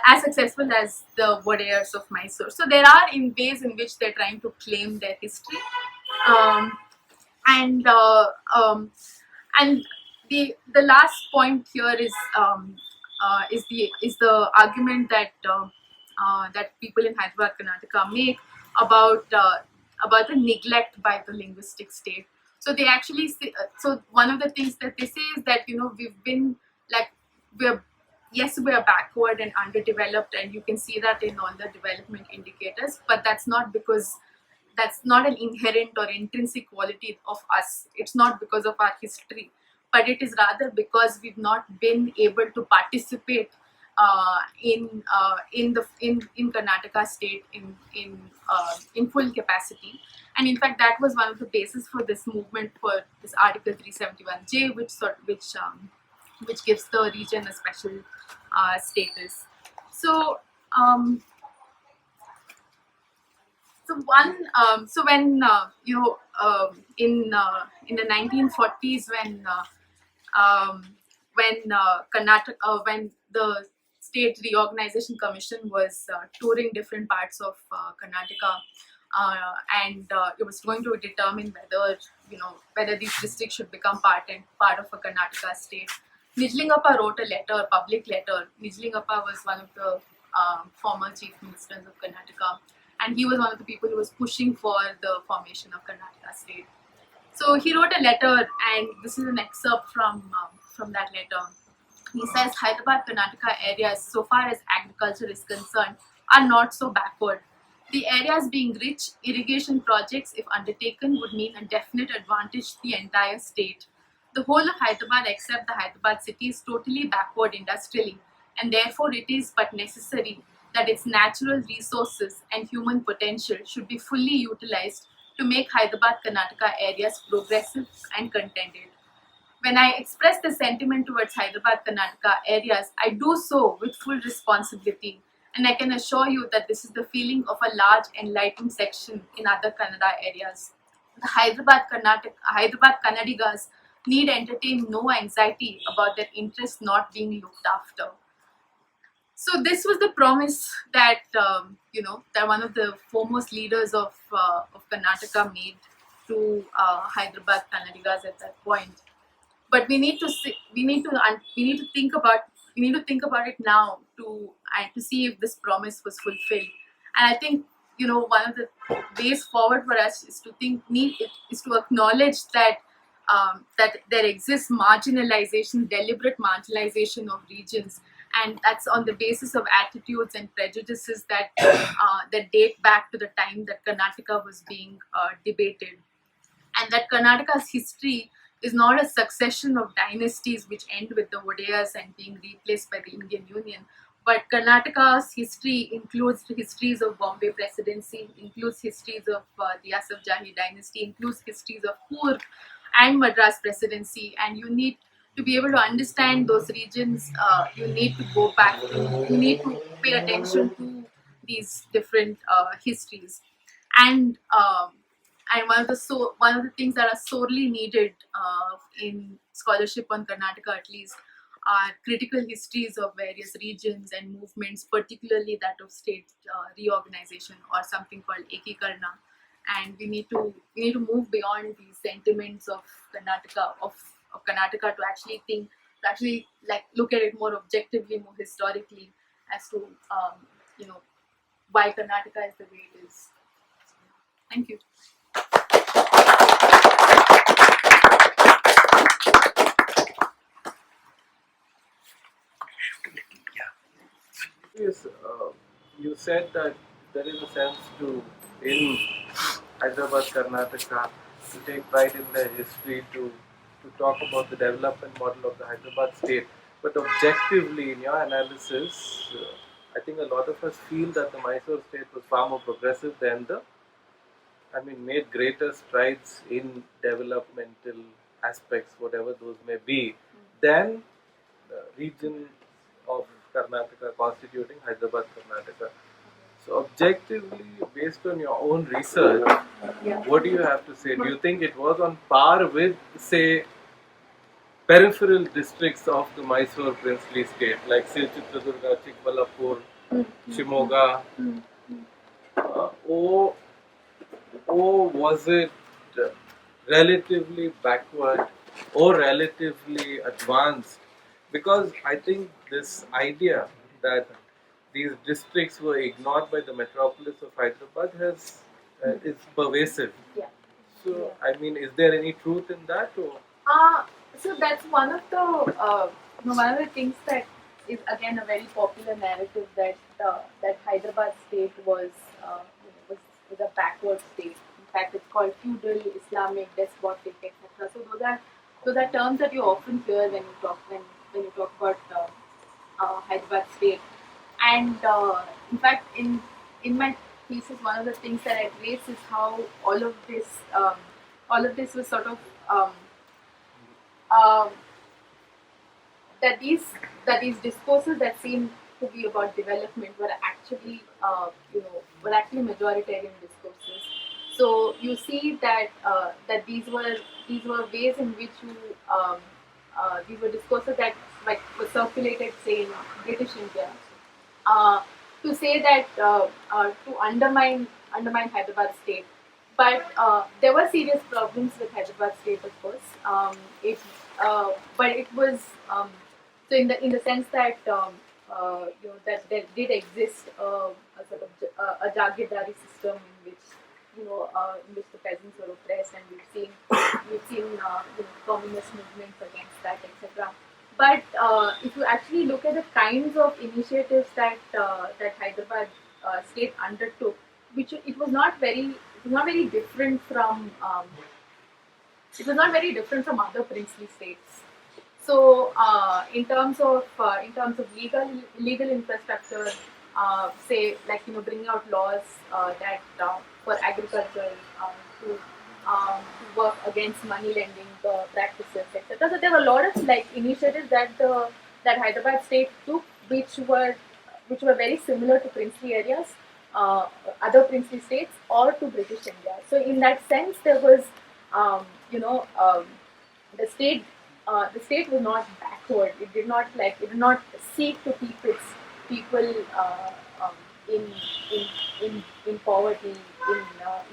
As successful as the Wadayars of Mysore. So there are ways in which they're trying to claim their history, and the last point here is the argument that that people in Hyderabad, Karnataka make about the neglect by the linguistic state. So they actually say, so one of the things that they say is that we've been we are backward and underdeveloped, and you can see that in all the development indicators, but that's not an inherent or intrinsic quality of us. It's not because of our history, but it is rather because we've not been able to participate in Karnataka state in full capacity. And in fact, that was one of the basis for this movement, for this Article 371J, which gives the region a special status. So, um, so when in the 1940s, when the State Reorganization Commission was touring different parts of Karnataka, and it was going to determine whether these districts should become part of a Karnataka state. Nijlingappa wrote a letter, a public letter. Nijlingappa was one of the former chief ministers of Karnataka, and he was one of the people who was pushing for the formation of Karnataka state. So he wrote a letter, and this is an excerpt from that letter. He says Hyderabad Karnataka areas, so far as agriculture is concerned, are not so backward. The areas being rich, irrigation projects, if undertaken, would mean a definite advantage to the entire state. The whole of Hyderabad, except the Hyderabad city, is totally backward industrially, and therefore it is but necessary that its natural resources and human potential should be fully utilized to make Hyderabad Karnataka areas progressive and contented. When I express the sentiment towards Hyderabad Karnataka areas, I do so with full responsibility, and I can assure you that this is the feeling of a large enlightened section in other Kannada areas. The Hyderabad Kannadigas need entertain no anxiety about their interests not being looked after. So this was the promise that that one of the foremost leaders of Karnataka made to Hyderabad Kannadigas at that point. But we need to think about it now to see if this promise was fulfilled. And I think one of the ways forward for us is to acknowledge that there exists marginalization, deliberate marginalization of regions, and that's on the basis of attitudes and prejudices that date back to the time that Karnataka was being debated, and that Karnataka's history is not a succession of dynasties which end with the Vodeyas and being replaced by the Indian Union. But Karnataka's history includes the histories of Bombay Presidency, includes histories of the Asaf Jahi dynasty, includes histories of Coorg and Madras Presidency. And you need to be able to understand those regions. You need to go back. You need to pay attention to these different histories, and one of the things that are sorely needed in scholarship on Karnataka, at least, are critical histories of various regions and movements, particularly that of state reorganization or something called Ekikarna. And we need to move beyond these sentiments of Karnataka to actually like look at it more objectively, more historically, as to why Karnataka is the way it is. Thank you. Yes, you said that there is a sense in Hyderabad, Karnataka, to take pride in their history, to talk about the development model of the Hyderabad state. But objectively, in your analysis, I think a lot of us feel that the Mysore state was far more progressive than made greater strides in developmental aspects, whatever those may be, than the region of Karnataka constituting Hyderabad, Karnataka. So, objectively, based on your own research, what do you have to say? Do you think it was on par with, say, peripheral districts of the Mysore princely state, like say Chitradurga, Chikballapur, Shimoga, or was it relatively backward or relatively advanced? Because I think this idea that these districts were ignored by the metropolis of Hyderabad is pervasive. Yeah. So, I mean, is there any truth in that? Or? So that's one of the things that is again a very popular narrative that Hyderabad state was a backward state. In fact, it's called feudal, Islamic, despotic, etc. So those are terms that you often hear when you talk about Hyderabad state. And in fact, in my thesis, one of the things that I trace is how all of this was sort of um, these discourses that seem to be about development were actually majoritarian discourses. So you see that these were ways in which these were discourses that like were circulated, say, in British India, uh, to say that to undermine Hyderabad state. But there were serious problems with Hyderabad state, of course. But it was so in the sense that that there did exist a sort of a jagirdari system in which the peasants were oppressed, and we've seen communist movements against that, etc. But if you actually look at the kinds of initiatives that Hyderabad state undertook, which it was not very different from other princely states. So in terms of legal infrastructure, say, like, bringing out laws that for agriculture, to work against money lending practices, etc. So there were a lot of like initiatives that Hyderabad state took, which were very similar to princely areas, other princely states, or to British India. So in that sense, there was, um, you know, um, the state was not backward. It did not seek to keep its people um, in, in poverty, in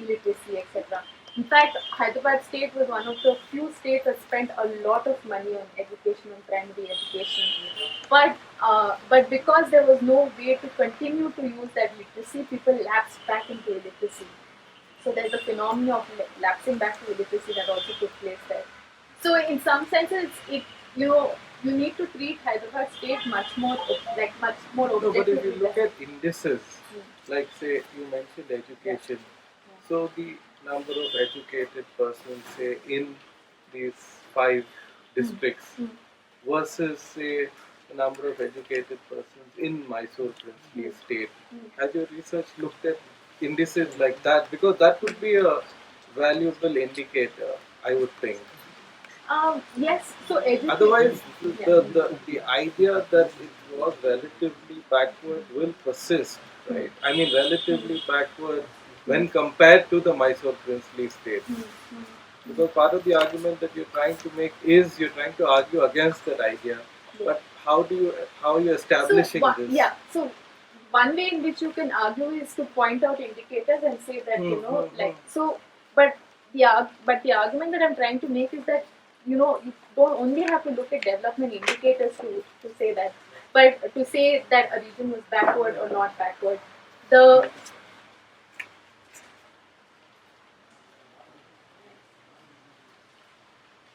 illiteracy, etc. In fact, Hyderabad state was one of the few states that spent a lot of money on education, on primary education. But because there was no way to continue to use that literacy, people lapsed back into illiteracy. So there's a phenomenon of lapsing back to illiteracy that also took place there. So in some senses, you need to treat Hyderabad state much more No, but if you objectively. look at indices, Mm. like say you mentioned education, Yeah. so the number of educated persons, say, in these 5 districts Mm. versus, say, the number of educated persons in Mysore princely state. Mm. Has your research looked at indices like that? Because that would be a valuable indicator, I would think. Yes. So education. Otherwise, Yeah. the idea that it was relatively backward will persist, right? I mean, relatively backward when compared to the Mysore princely state. Mm. Mm. Because part of the argument that you're trying to make is you're trying to argue against that idea. But how are you establishing this? Yeah. So one way in which you can argue is to point out indicators and say that so. But the argument that I'm trying to make is that you don't only have to look at development indicators to say that, but to say that a region was backward or not backward. The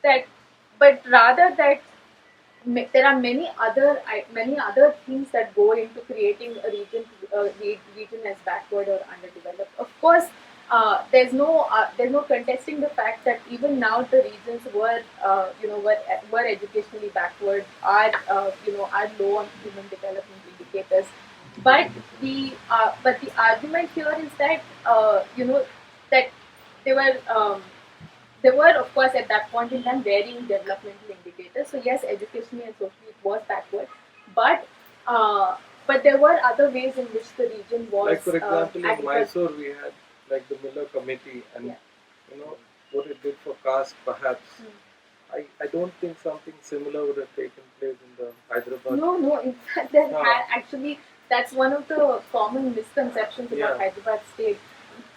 that But rather that there are many other things that go into creating a region as backward or underdeveloped. Of course, there's no contesting the fact that even now the regions were educationally backward, are low on human development indicators. But the argument here is that that they were. There were, of course, at that point in time, varying developmental indicators. So yes, educationally and socially it was backward, but uh, there were other ways in which the region was. Like for example, in agricultural. Mysore we had like the Miller Committee, and Yeah. what it did for caste, perhaps. Hmm. I don't think something similar would have taken place in the Hyderabad. No. In fact, actually, that's one of the common misconceptions about Yeah. Hyderabad state.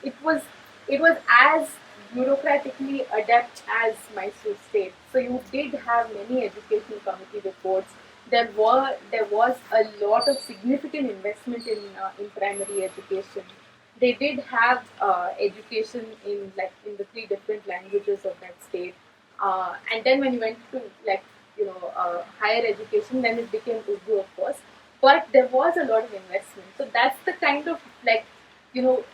It was as bureaucratically adept as Mysore state. So you did have many education committee reports. There was a lot of significant investment in primary education. They did have education in the 3 different languages of that state. And then when you went to higher education, then it became Urdu, of course. But there was a lot of investment. So that's the kind of you know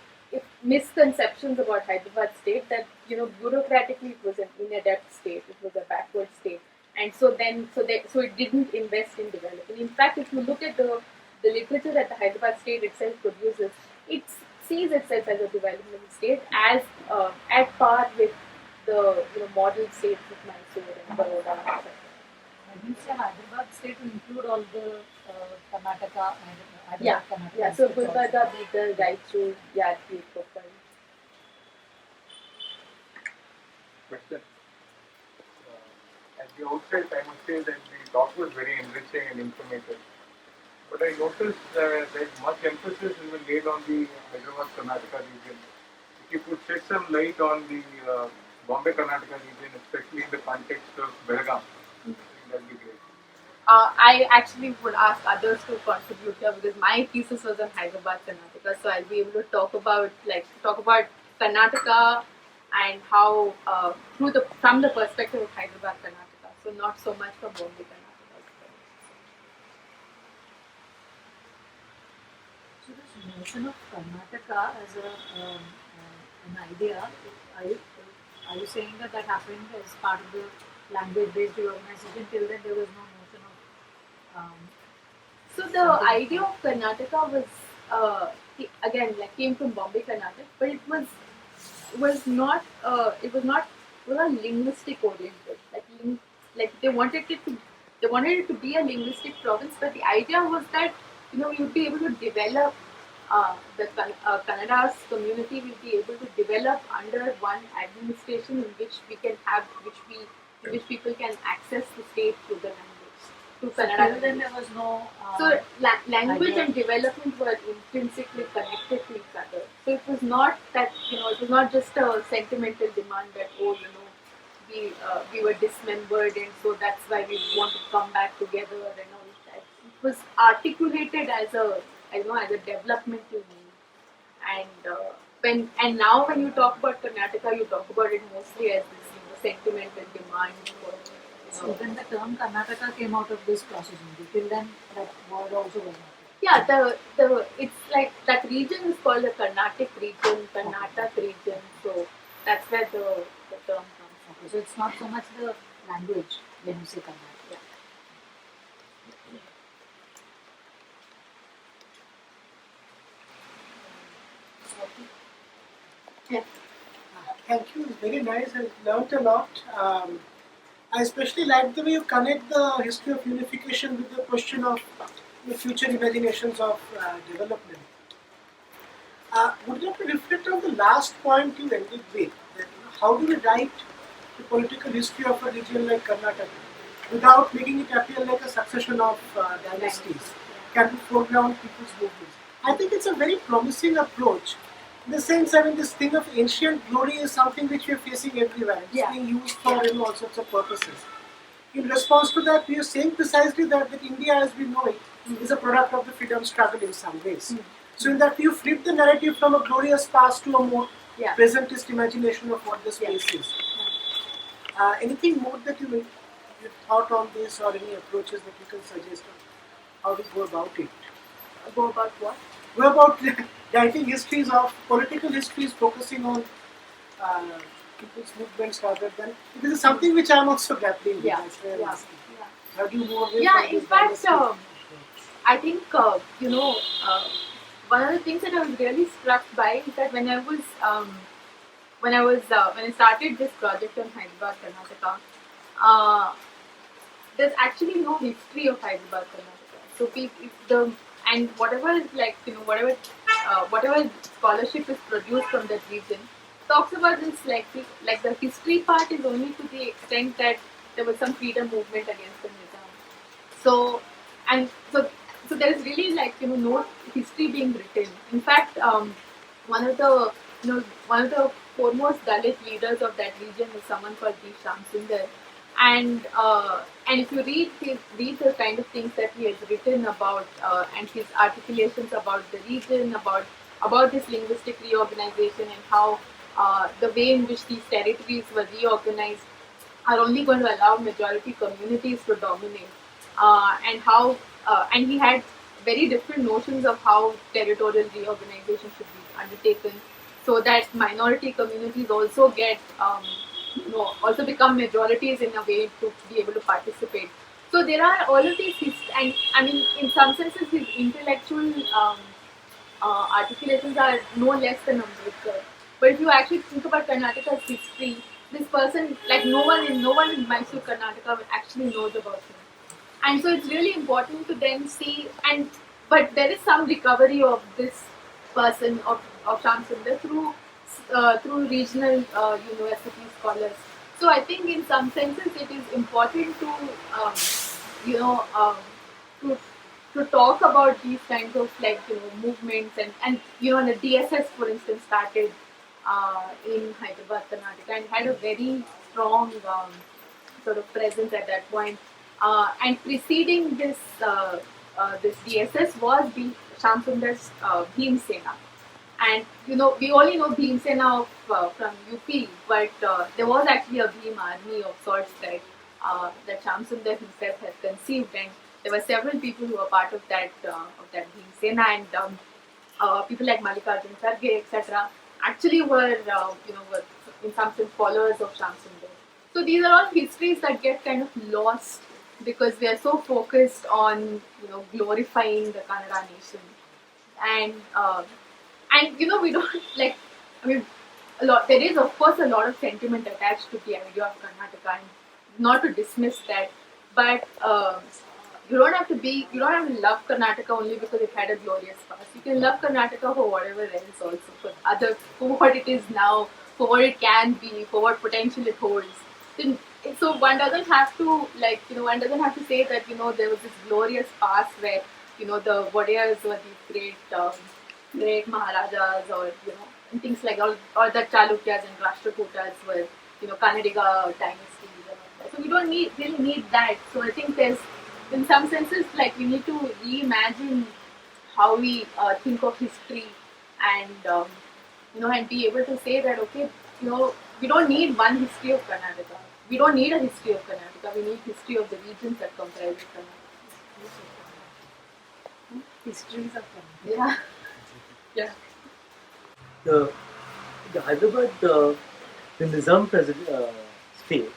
misconceptions about Hyderabad state, that bureaucratically it was an inadept state, it was a backward state, and so it didn't invest in development. In fact, if you look at the literature that the Hyderabad state itself produces, it sees itself as a development state, as at par with the model states of Mysore and Baroda, etc. means the Hyderabad state to include all the Karnataka and Hyderabad, Yeah, Karnataka. yeah. So states also. Gulbarga, Bidar, Raichur, Yadgir, Koppal. Question. At the outset, I must say that the talk was very enriching and informative. But I noticed that much emphasis has been laid on the Hyderabad Karnataka region. If you could shed some light on the Bombay Karnataka region, especially in the context of Belgaum, I think that would be great. I actually would ask others to contribute here because my thesis was on Hyderabad, Karnataka. So I'll be able to talk about Karnataka and how from the perspective of Hyderabad, Karnataka. So not so much from Bombay, Karnataka. So this notion of Karnataka as an idea, are you saying that happened as part of the language-based reorganization? Till then, there was no notion of. So the idea of Karnataka was again came from Bombay, Karnataka, but it was not linguistic oriented. Like they wanted it to be a linguistic province, but the idea was that you'd be able to develop Kannada's community will be able to develop under one administration in which in which people can access the state through the language, through Kannada. Till then, there was no. So language idea. and development were intrinsically connected to each other. So it was not that it was not just a sentimental demand that we were dismembered and so that's why we want to come back together and all that. It was articulated as a developmental need. And now when you talk about Karnataka, you talk about it mostly as this sentimental demand for. So then the term Karnataka came out of this process only. Till then, that word also was not there. Yeah, the it's like that region is called the Carnatic region, Karnataka region. So that's where the term comes from. Okay, so it's not so much the language when you say Karnataka. Yeah. Thank you. It's very nice. I learnt a lot. I especially like the way you connect the history of unification with the question of the future imaginations of development. Would you like to reflect on the last point you ended with? That, how do we write the political history of a region like Karnataka without making it appear like a succession of dynasties? Can we foreground people's movements? I think it's a very promising approach. In the sense, I mean, this thing of ancient glory is something which we are facing everywhere. It's being used for all sorts of purposes. In response to that, we are saying precisely that India as we know it is a product of the freedom struggle in some ways. So in that you flip the narrative from a glorious past to a more presentist imagination of what the space is. Anything more that you thought on this or any approaches that you can suggest on how to go about it? Go about what? Go about writing histories of political histories focusing on people's movements rather than this is something which I am also grappling with. That's why I'm asking. How do you move away from In this fact, dynasty? I think one of the things that I was really struck by is that when I started this project on Hyderabad, Karnataka, there's actually no history of Hyderabad, Karnataka. So and whatever is whatever scholarship is produced from that region talks about this the history part is only to the extent that there was some freedom movement against the Nizam. So there is really no history being written. In fact, one of the foremost Dalit leaders of that region is someone called D. Shamsundar. And if you read the kind of things that he has written about and his articulations about the region, about this linguistic reorganization and how the way in which these territories were reorganized are only going to allow majority communities to dominate, and he had very different notions of how territorial reorganization should be undertaken, so that minority communities also get also become majorities in a way to be able to participate. So there are all of these, and I mean, in some senses, his intellectual articulations are no less than Ambedkar. But if you actually think about Karnataka's history, this person, like no one in Mysore, Karnataka, actually knows about him. And so it's really important to then see, but there is some recovery of this person of Shamsundar through regional university scholars. So I think in some senses it is important to you know to to talk about these kinds of movements, and the DSS for instance started in Hyderabad, Karnataka, and had a very strong sort of presence at that point. And preceding this DSS was Shamsundar's Bhim Sena. And we only know Bhim Sena from UP, but there was actually a Bhim army of sorts that Shamsundar himself had conceived, and there were several people who were part of that Bhim Sena, and people like Mallikarjun Kharge, etc., actually were in some sense followers of Shamsundar. So these are all histories that get kind of lost because we are so focused on glorifying the Kannada nation, and we don't like. I mean, a lot. There is of course a lot of sentiment attached to the idea of Karnataka, and not to dismiss that, but you don't have to love Karnataka only because it had a glorious past. You can love Karnataka for whatever else also, for what it is now, for what it can be, for what potential it holds. So one doesn't have to say that there was this glorious past where the Wadiyars were these great Maharajas, or and things like or the Chalukyas and Rashtrakutas were Kannadiga dynasties and all that. So we don't really need that. So I think there's, in some senses, like we need to reimagine how we think of history, and and be able to say that okay, we don't need one history of Karnataka. We don't need a history of Karnataka. We need history of the regions that comprise Karnataka. Histories of Karnataka. Yeah. Yeah. The Hyderabad, the Nizam state,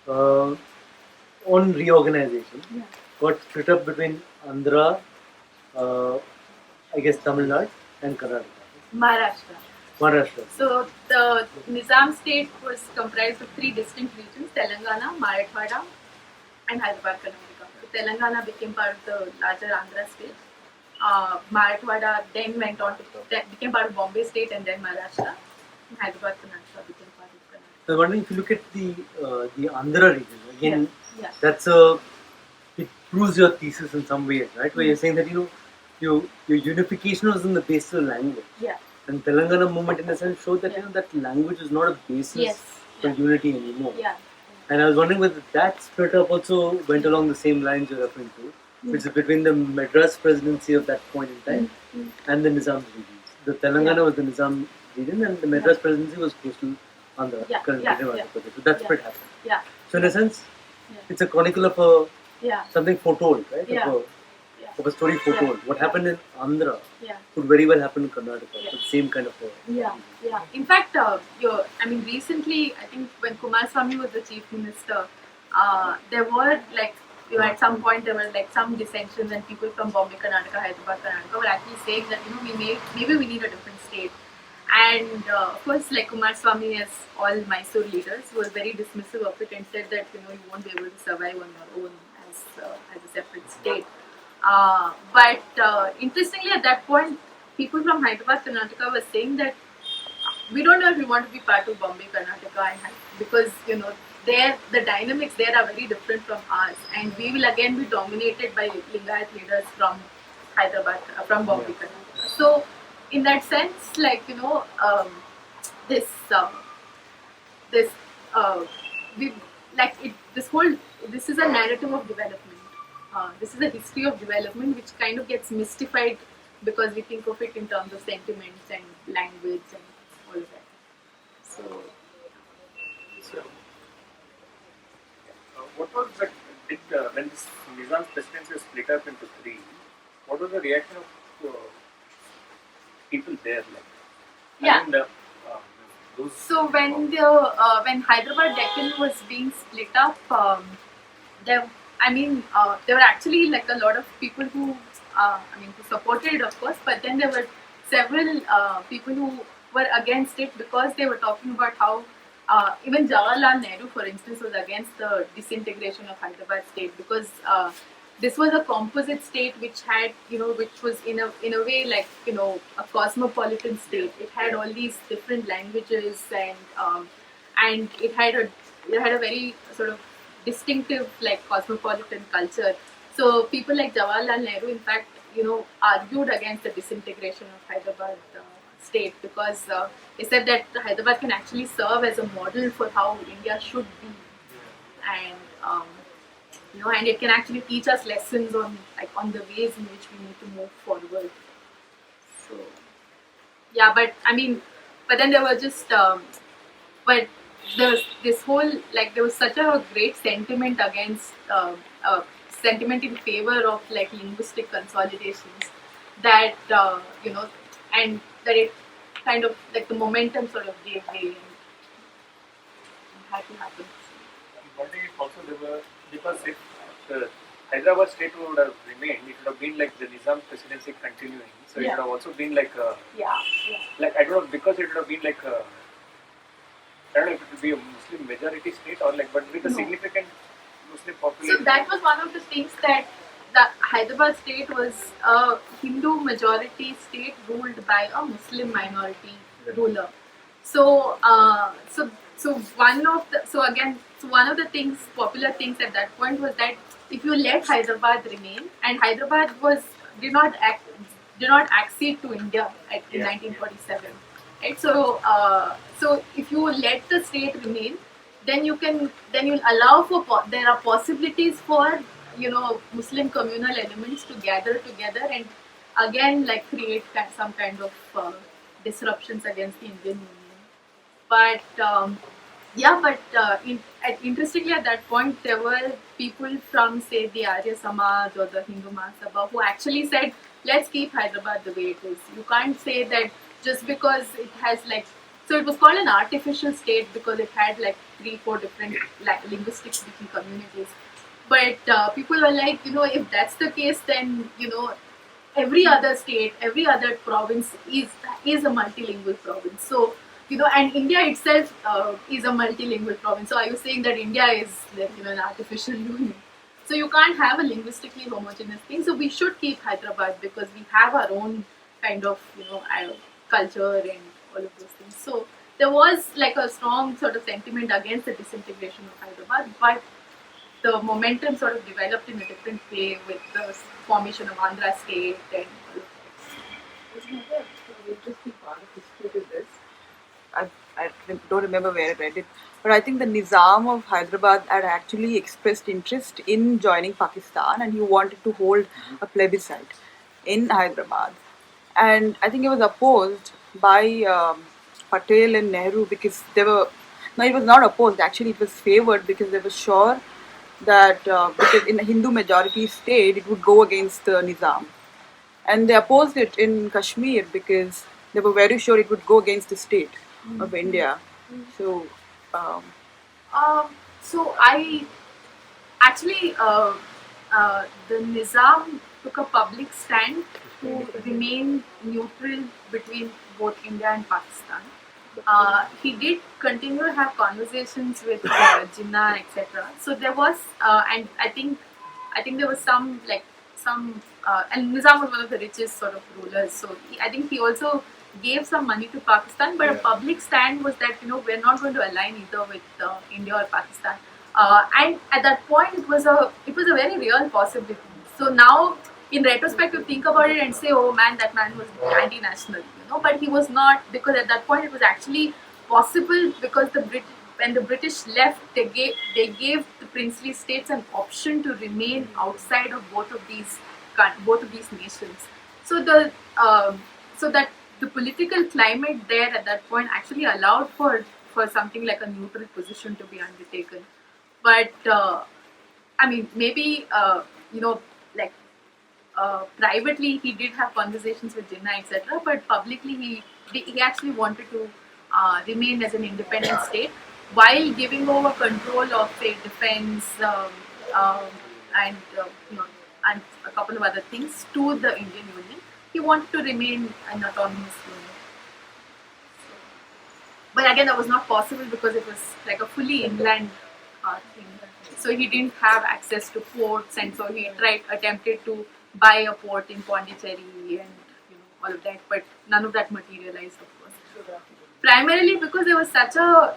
on reorganization, got split up between Andhra, I guess Tamil Nadu, and Karnataka. Maharashtra. So the Nizam state was comprised of three distinct regions: Telangana, Marathwada, and Hyderabad, Karnataka. So Telangana became part of the larger Andhra state. Marathwada then became part of Bombay state, and then Maharashtra. And Hyderabad, Karnataka became part of Karnataka. So I'm wondering if you look at the Andhra region again, Yeah. it proves your thesis in some ways, right? Where you're saying that your unification was in the basis of language. Yeah. And Telangana movement in a sense showed that that language is not a basis for unity anymore. Yeah. And I was wondering whether that split up also went along the same lines you're referring to, which is between the Madras presidency of that point in time and the Nizam regions. The Telangana was the Nizam region, and the Madras presidency was coastal Andhra, current region of Andhra Pradesh. So that split happened. Yeah. So in a sense, it's a chronicle of something foretold, right? Yeah. Of a story foretold. What happened in Andhra Yeah. could very well happen in Karnataka. The same kind of Yeah. In fact, recently, I think when Kumaraswamy was the chief minister, there were at some point there were some dissensions, and people from Bombay, Karnataka, Hyderabad, Karnataka were actually saying that maybe we need a different state. And of course, Kumaraswamy, as all Mysore leaders, was very dismissive of it and said that you won't be able to survive on your own as a separate state. But interestingly, at that point, people from Hyderabad, Karnataka were saying that we don't know if we want to be part of Bombay, Karnataka, because the dynamics there are very different from ours, and we will again be dominated by Lingayat leaders from Hyderabad, from Bombay, Karnataka. So, in that sense, this is a narrative of development. This is a history of development which kind of gets mystified because we think of it in terms of sentiments and language and all of that. So what was when this Nizam's presidency was split up into three? What was the reaction of people there like? So when Hyderabad Deccan was being split up, there were actually a lot of people who supported it, of course, but then there were several people who were against it because they were talking about how even Jawaharlal Nehru, for instance, was against the disintegration of Hyderabad state because this was a composite state which had, which was in a way like, a cosmopolitan state. It had all these different languages and it had a very sort of distinctive like cosmopolitan culture. So people like Jawaharlal Nehru, in fact, argued against the disintegration of Hyderabad state because they said that Hyderabad can actually serve as a model for how India should be, and and it can actually teach us lessons on the ways in which we need to move forward. So yeah, but then there were just but this whole like there was such a great sentiment against sentiment in favor of like linguistic consolidations that and that it kind of like the momentum sort of gave way and had to happen. One thing is also there were, because if the Hyderabad state would have remained, it would have been like the Nizam presidency continuing. So it would have also been like a, Yeah. like I don't know, because it would have been like a, I don't know if it would be a Muslim majority state or like, but with a No. significant Muslim population. So that was one of the things that the Hyderabad state was a Hindu majority state ruled by a Muslim minority ruler. So, one of the things, popular things at that point was that if you let Hyderabad remain, and Hyderabad did not accede to India in 1947, right? So if you let the state remain, then you'll allow for there are possibilities for Muslim communal elements to gather together and again like create some kind of disruptions against the Indian Union. But interestingly at that point there were people from say the Arya Samaj or the Hindu Mahasabha who actually said let's keep Hyderabad the way it is. You can't say that just because it has like, so it was called an artificial state because it had like 3-4 different like linguistic speaking communities. But people were like, if that's the case, then every other state, every other province is a multilingual province. So and India itself is a multilingual province. So are you saying that India is like, an artificial union? So you can't have a linguistically homogeneous thing. So we should keep Hyderabad because we have our own kind of culture and all of those things. So there was like a strong sort of sentiment against the disintegration of Hyderabad, but the momentum sort of developed in a different way with the formation of Andhra state and all of There's another interesting part of history to this. I don't remember where I read it, but I think the Nizam of Hyderabad had actually expressed interest in joining Pakistan and he wanted to hold a plebiscite in Hyderabad. And I think it was opposed by Patel and Nehru because they were, no, it was not opposed, actually it was favored because they were sure that because in a Hindu majority state it would go against the Nizam. And they opposed it in Kashmir because they were very sure it would go against the state of India. So, So I actually the Nizam took a public stand to remain neutral between both India and Pakistan. He did continue to have conversations with Jinnah, etc. So there was, and I think there was some and Nizam was one of the richest sort of rulers. So I think he also gave some money to Pakistan, but a public stand was that we're not going to align either with India or Pakistan. And at that point, it was a very real possibility. So now, in retrospect, you think about it and say, "Oh man, that man was anti-national," But he was not, because at that point it was actually possible because when the British left, they gave the princely states an option to remain outside of both of these nations. So that the political climate there at that point actually allowed for something like a neutral position to be undertaken. But maybe privately he did have conversations with Jinnah, etc. But publicly he actually wanted to remain as an independent state while giving over control of say defense and and a couple of other things to the Indian Union. He wanted to remain an autonomous unit. but again that was not possible because it was like a fully inland thing. So he didn't have access to ports, and so he attempted to buy a port in Pondicherry and all of that, but none of that materialized, of course. Primarily because there was such a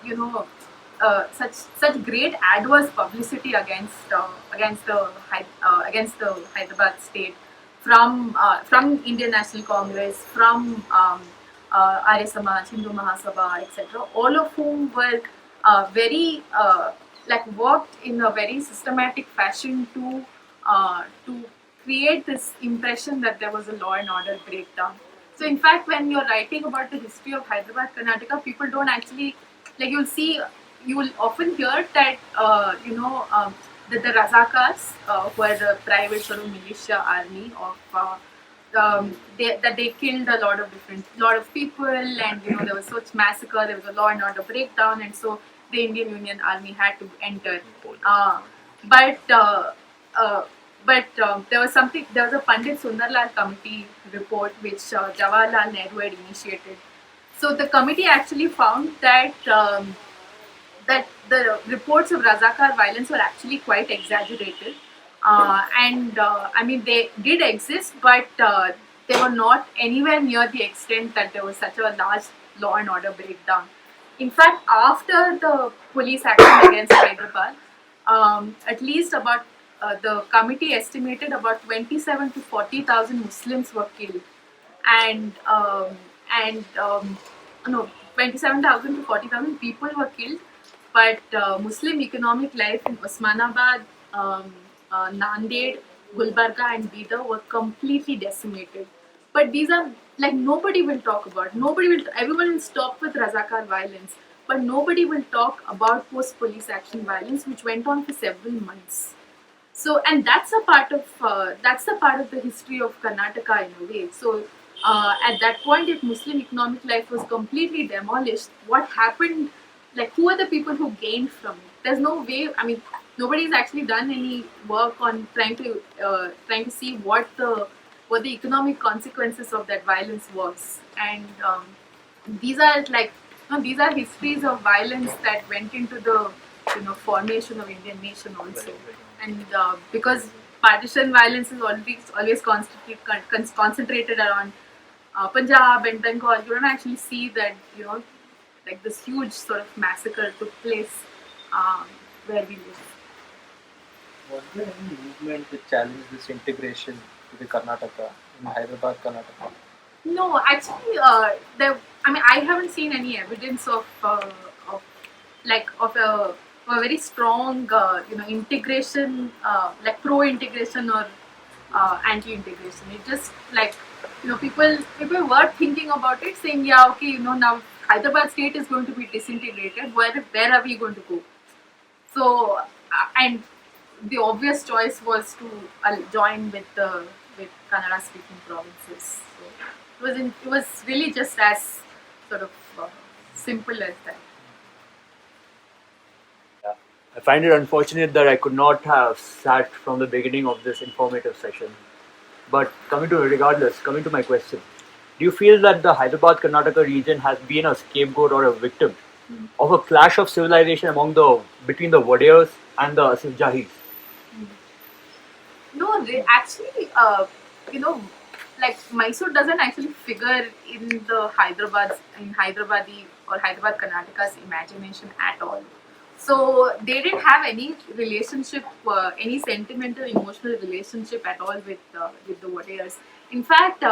such great adverse publicity against the Hyderabad state from Indian National Congress, from Arya Samaj, Hindu Mahasabha, etc. All of whom were very worked in a very systematic fashion to create this impression that there was a law and order breakdown. So in fact, when you're writing about the history of Hyderabad, Karnataka, people don't actually you will often hear that that the Razakars, who are the private sort of militia army of that they killed a lot of people, and there was such massacre, there was a law and order breakdown, and so the Indian Union Army had to enter. Uh, but uh, uh, there was a Pandit Sundarlal committee report which Jawaharlal Nehru had initiated. So the committee actually found that the reports of Razakar violence were actually quite exaggerated. And I mean, they did exist, but they were not anywhere near the extent that there was such a large law and order breakdown. In fact, after the police action against Hyderabad, at least about the committee estimated about 27 to 40,000 Muslims were killed, and and no 27,000 to 40,000 people were killed, but Muslim economic life in Osmanabad, Nanded, Gulbarga, and Bidar were completely decimated. But these are like nobody will talk about. Nobody will. Everyone will stop with Razakar violence, but nobody will talk about post-police action violence, which went on for several months. So, and that's the part of the history of Karnataka in a way. So, at that point, if Muslim economic life was completely demolished, what happened? Like, who are the people who gained from it? There's no way. I mean, nobody's actually done any work on trying to see what the economic consequences of that violence was. And these are these are histories of violence that went into the formation of Indian nation also. And because partition violence is always concentrated around Punjab and Bengal, you don't actually see that like this huge sort of massacre took place um, where we live. Was there any movement which challenged this integration to the Karnataka, in Hyderabad, Karnataka? No, actually, I mean, I haven't seen any evidence of a very strong, integration, like pro-integration or anti-integration. It just like people were thinking about it, saying, yeah, okay, now Hyderabad state is going to be disintegrated. Where are we going to go? So, and the obvious choice was to join with Kannada speaking provinces. So it was really just as sort of simple as that. I find it unfortunate that I could not have sat from the beginning of this informative session. But coming to my question, do you feel that the Hyderabad Karnataka region has been a scapegoat or a victim of a clash of civilization between the Wadiyars and the Asif Jahis? No, actually, like Mysore doesn't actually figure in the Hyderabadi or Hyderabad Karnataka's imagination at all. So they didn't have any relationship, any sentimental, emotional relationship at all with the Wadiyars. In fact,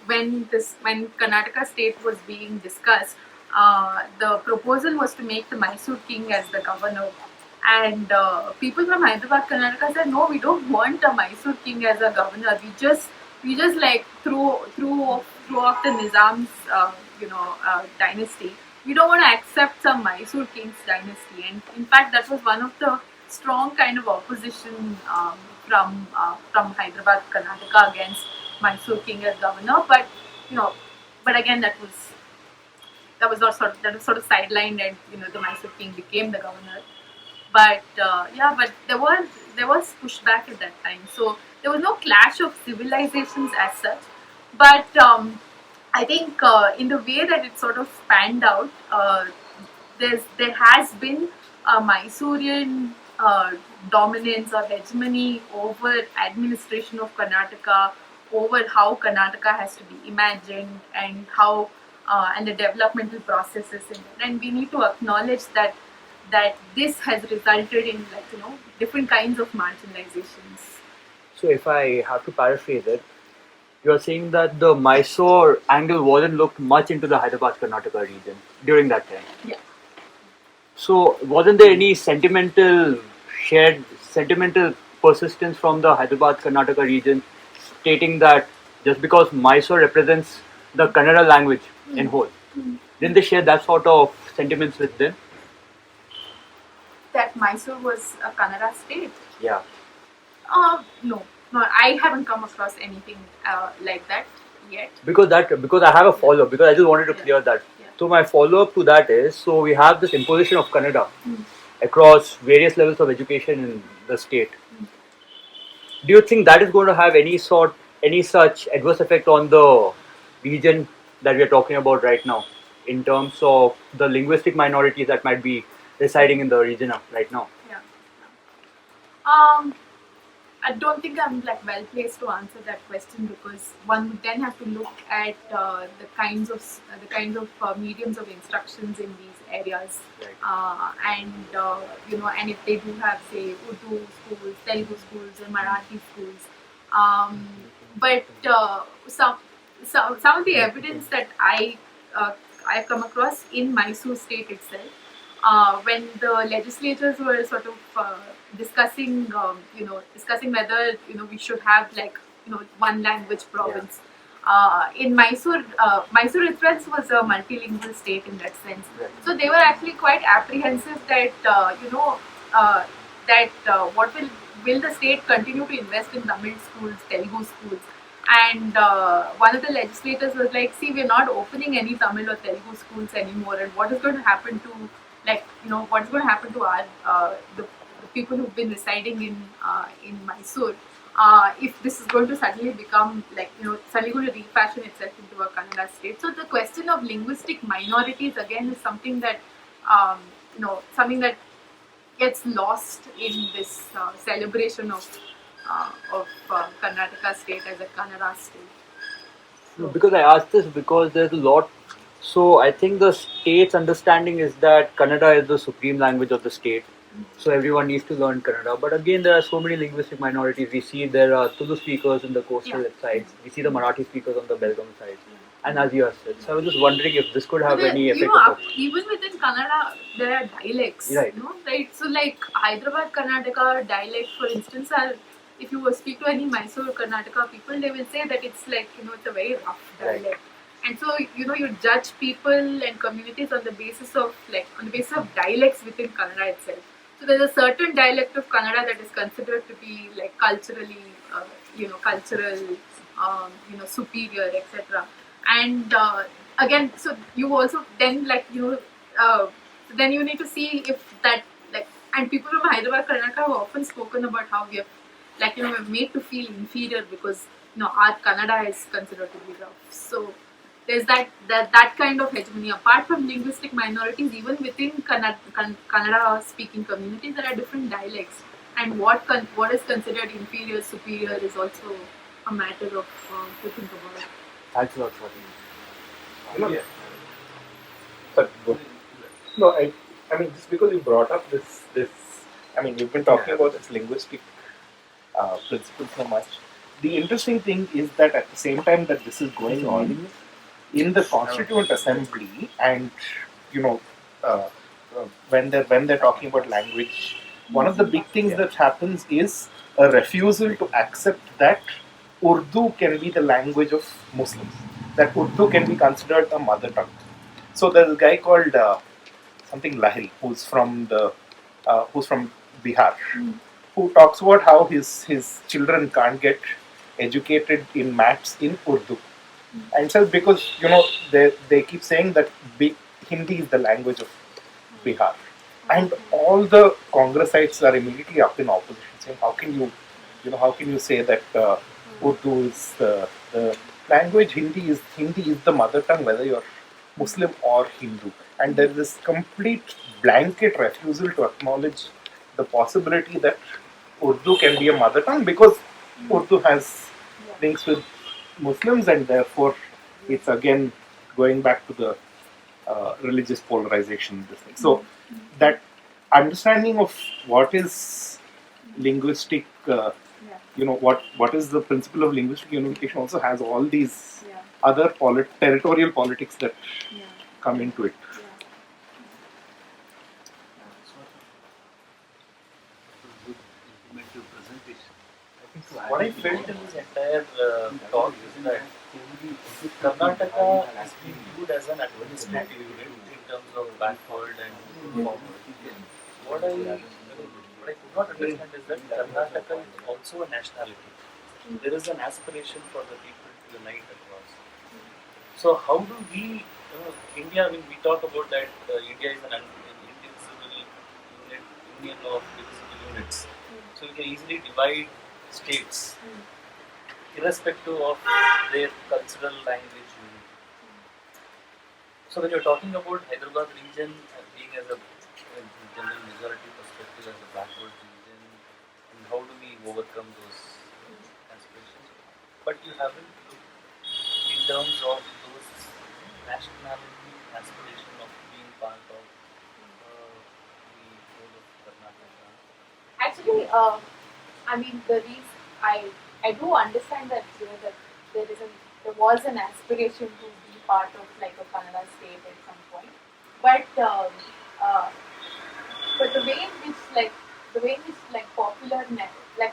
when Karnataka state was being discussed, the proposal was to make the Mysore king as the governor. And people from Hyderabad, Karnataka said, no, we don't want a Mysore king as a governor. We just like threw off the Nizam's dynasty. We don't want to accept some Mysore king's dynasty. And in fact, that was one of the strong kind of opposition from Hyderabad, Karnataka against Mysore king as governor. But but again, that was sort of sidelined, and the Mysore king became the governor. But but there was pushback at that time. So there was no clash of civilizations as such. But I think in the way that it sort of panned out, there has been a Mysorean dominance or hegemony over administration of Karnataka, over how Karnataka has to be imagined and how and the developmental processes in it. And we need to acknowledge that this has resulted in different kinds of marginalizations. So if I have to paraphrase it, you are saying that the Mysore angle wasn't looked much into the Hyderabad Karnataka region during that time. Yeah. So wasn't there any sentimental persistence from the Hyderabad Karnataka region stating that just because Mysore represents the Kannada language in whole, didn't they share that sort of sentiments with them? That Mysore was a Kannada state. Yeah. No, I haven't come across anything like that yet. Because I have a follow up, because I just wanted to clear that. Yeah. So my follow up to that is, so we have this imposition of Kannada across various levels of education in the state. Do you think that is going to have any such adverse effect on the region that we are talking about right now, in terms of the linguistic minorities that might be residing in the region right now? Yeah. I don't think I'm well placed to answer that question, because one would then have to look at the kinds of mediums of instructions in these areas, and if they do have, say, Urdu schools, Telugu schools, or Marathi schools. But some of the evidence that I've come across in Mysore state itself, when the legislators were sort of discussing whether we should have one language province. In Mysore, Mysore itself was a multilingual state in that sense. So they were actually quite apprehensive that what will the state continue to invest in Tamil schools, Telugu schools. And one of the legislators was like, see, we're not opening any Tamil or Telugu schools anymore, and what is going to happen to what's going to happen to our the people who've been residing in Mysore if this is going to suddenly become suddenly going to refashion itself into a Kannada state. So the question of linguistic minorities again is something that gets lost in this celebration of Karnataka state as a Kannada state. No, because I asked this because there's a lot. So I think the state's understanding is that Kannada is the supreme language of the state. So everyone needs to learn Kannada. But again, there are so many linguistic minorities. We see there are Tulu speakers in the coastal sides. We see the Marathi speakers on the Belgaum side. And as you have said, so I was just wondering if this could have any effect on that. Even within Kannada, there are dialects. Right. Right? So like Hyderabad Karnataka dialect, for instance, if you speak to any Mysore Karnataka people, they will say that it's it's a very rough dialect. Right. And so you judge people and communities on the basis of dialects within Kannada itself. So there's a certain dialect of Kannada that is considered to be culturally, cultural, superior, etc. And again, so you also then then you need to see if that and people from Hyderabad, Karnataka have often spoken about how we have we're made to feel inferior because our Kannada is considered to be rough. So there's that kind of hegemony. Apart from linguistic minorities, even within Kannada speaking communities, there are different dialects, and what is considered inferior, superior is also a matter of to think about. Thanks a lot for Yeah. But no, I mean, just because you brought up this, I mean, you've been talking about this linguistic principle so much. The interesting thing is that at the same time that this is going on in the Constituent Assembly, and when they're talking about language, one of the big things that happens is a refusal to accept that Urdu can be the language of Muslims, that Urdu can be considered a mother tongue. So there's a guy called something Lahiri, who's from Bihar, who talks about how his children can't get educated in maths in Urdu, and says because they keep saying that Hindi is the language of Bihar, and all the Congressites are immediately up in opposition, saying how can you say that Urdu is the language. Hindi is the mother tongue, whether you're Muslim or Hindu, and there is this complete blanket refusal to acknowledge the possibility that Urdu can be a mother tongue because Urdu has links with Muslims, and therefore it's again going back to the religious polarization. This thing. So that understanding of what is linguistic, what is the principle of linguistic unification, also has all these other territorial politics that come into it. What I felt in this entire talk is that Karnataka has been viewed as an administrative unit in terms of backward and forward. What I could not understand is that Karnataka is also a nationality. There is an aspiration for the people to unite across. So how do we, India, when we talk about that India is an indivisible unit, union of divisible units. So we can easily divide states irrespective of their cultural language unity. So when you're talking about Hyderabad region being as a general majority perspective as a backward region, and how do we overcome those aspirations? But you haven't looked in terms of those nationality aspiration of being part of the whole of Karnataka. Actually, I mean, the reason I do understand that that there was an aspiration to be part of like a Kannada state at some point, but uh, but the way in which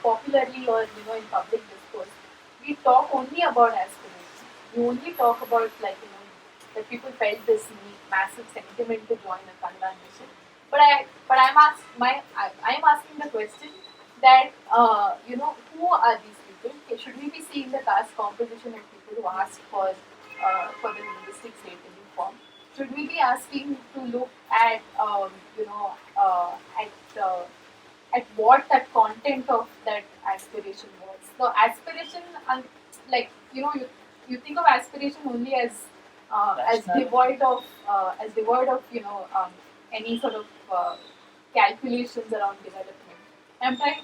popularly or in public discourse, we talk only about aspiration. We only talk about that people felt this massive sentiment to join a Kannada nation. I'm asking the question that who are these people? Okay, should we be seeing the caste composition of people who asked for the linguistic state to be formed? Should we be asking to look at at what that content of that aspiration was? The aspiration, you think of aspiration only as devoid of any sort of calculations around development. I'm trying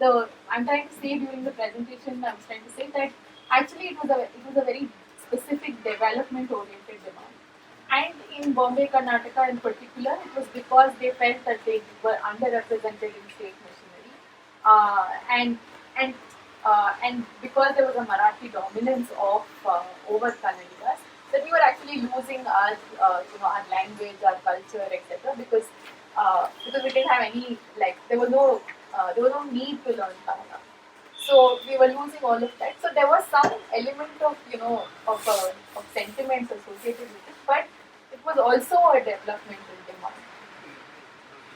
I'm trying to say during the presentation. I was trying to say that actually it was a very specific development oriented demand. And in Bombay, Karnataka in particular, it was because they felt that they were underrepresented in state machinery, and and and because there was a Marathi dominance of over Kannadigas, that we were actually losing our our language, our culture, etc. Because we didn't have any there was no need to learn Kannada. So we were losing all of that. So there was some element of of sentiments associated with it, but it was also a developmental demand.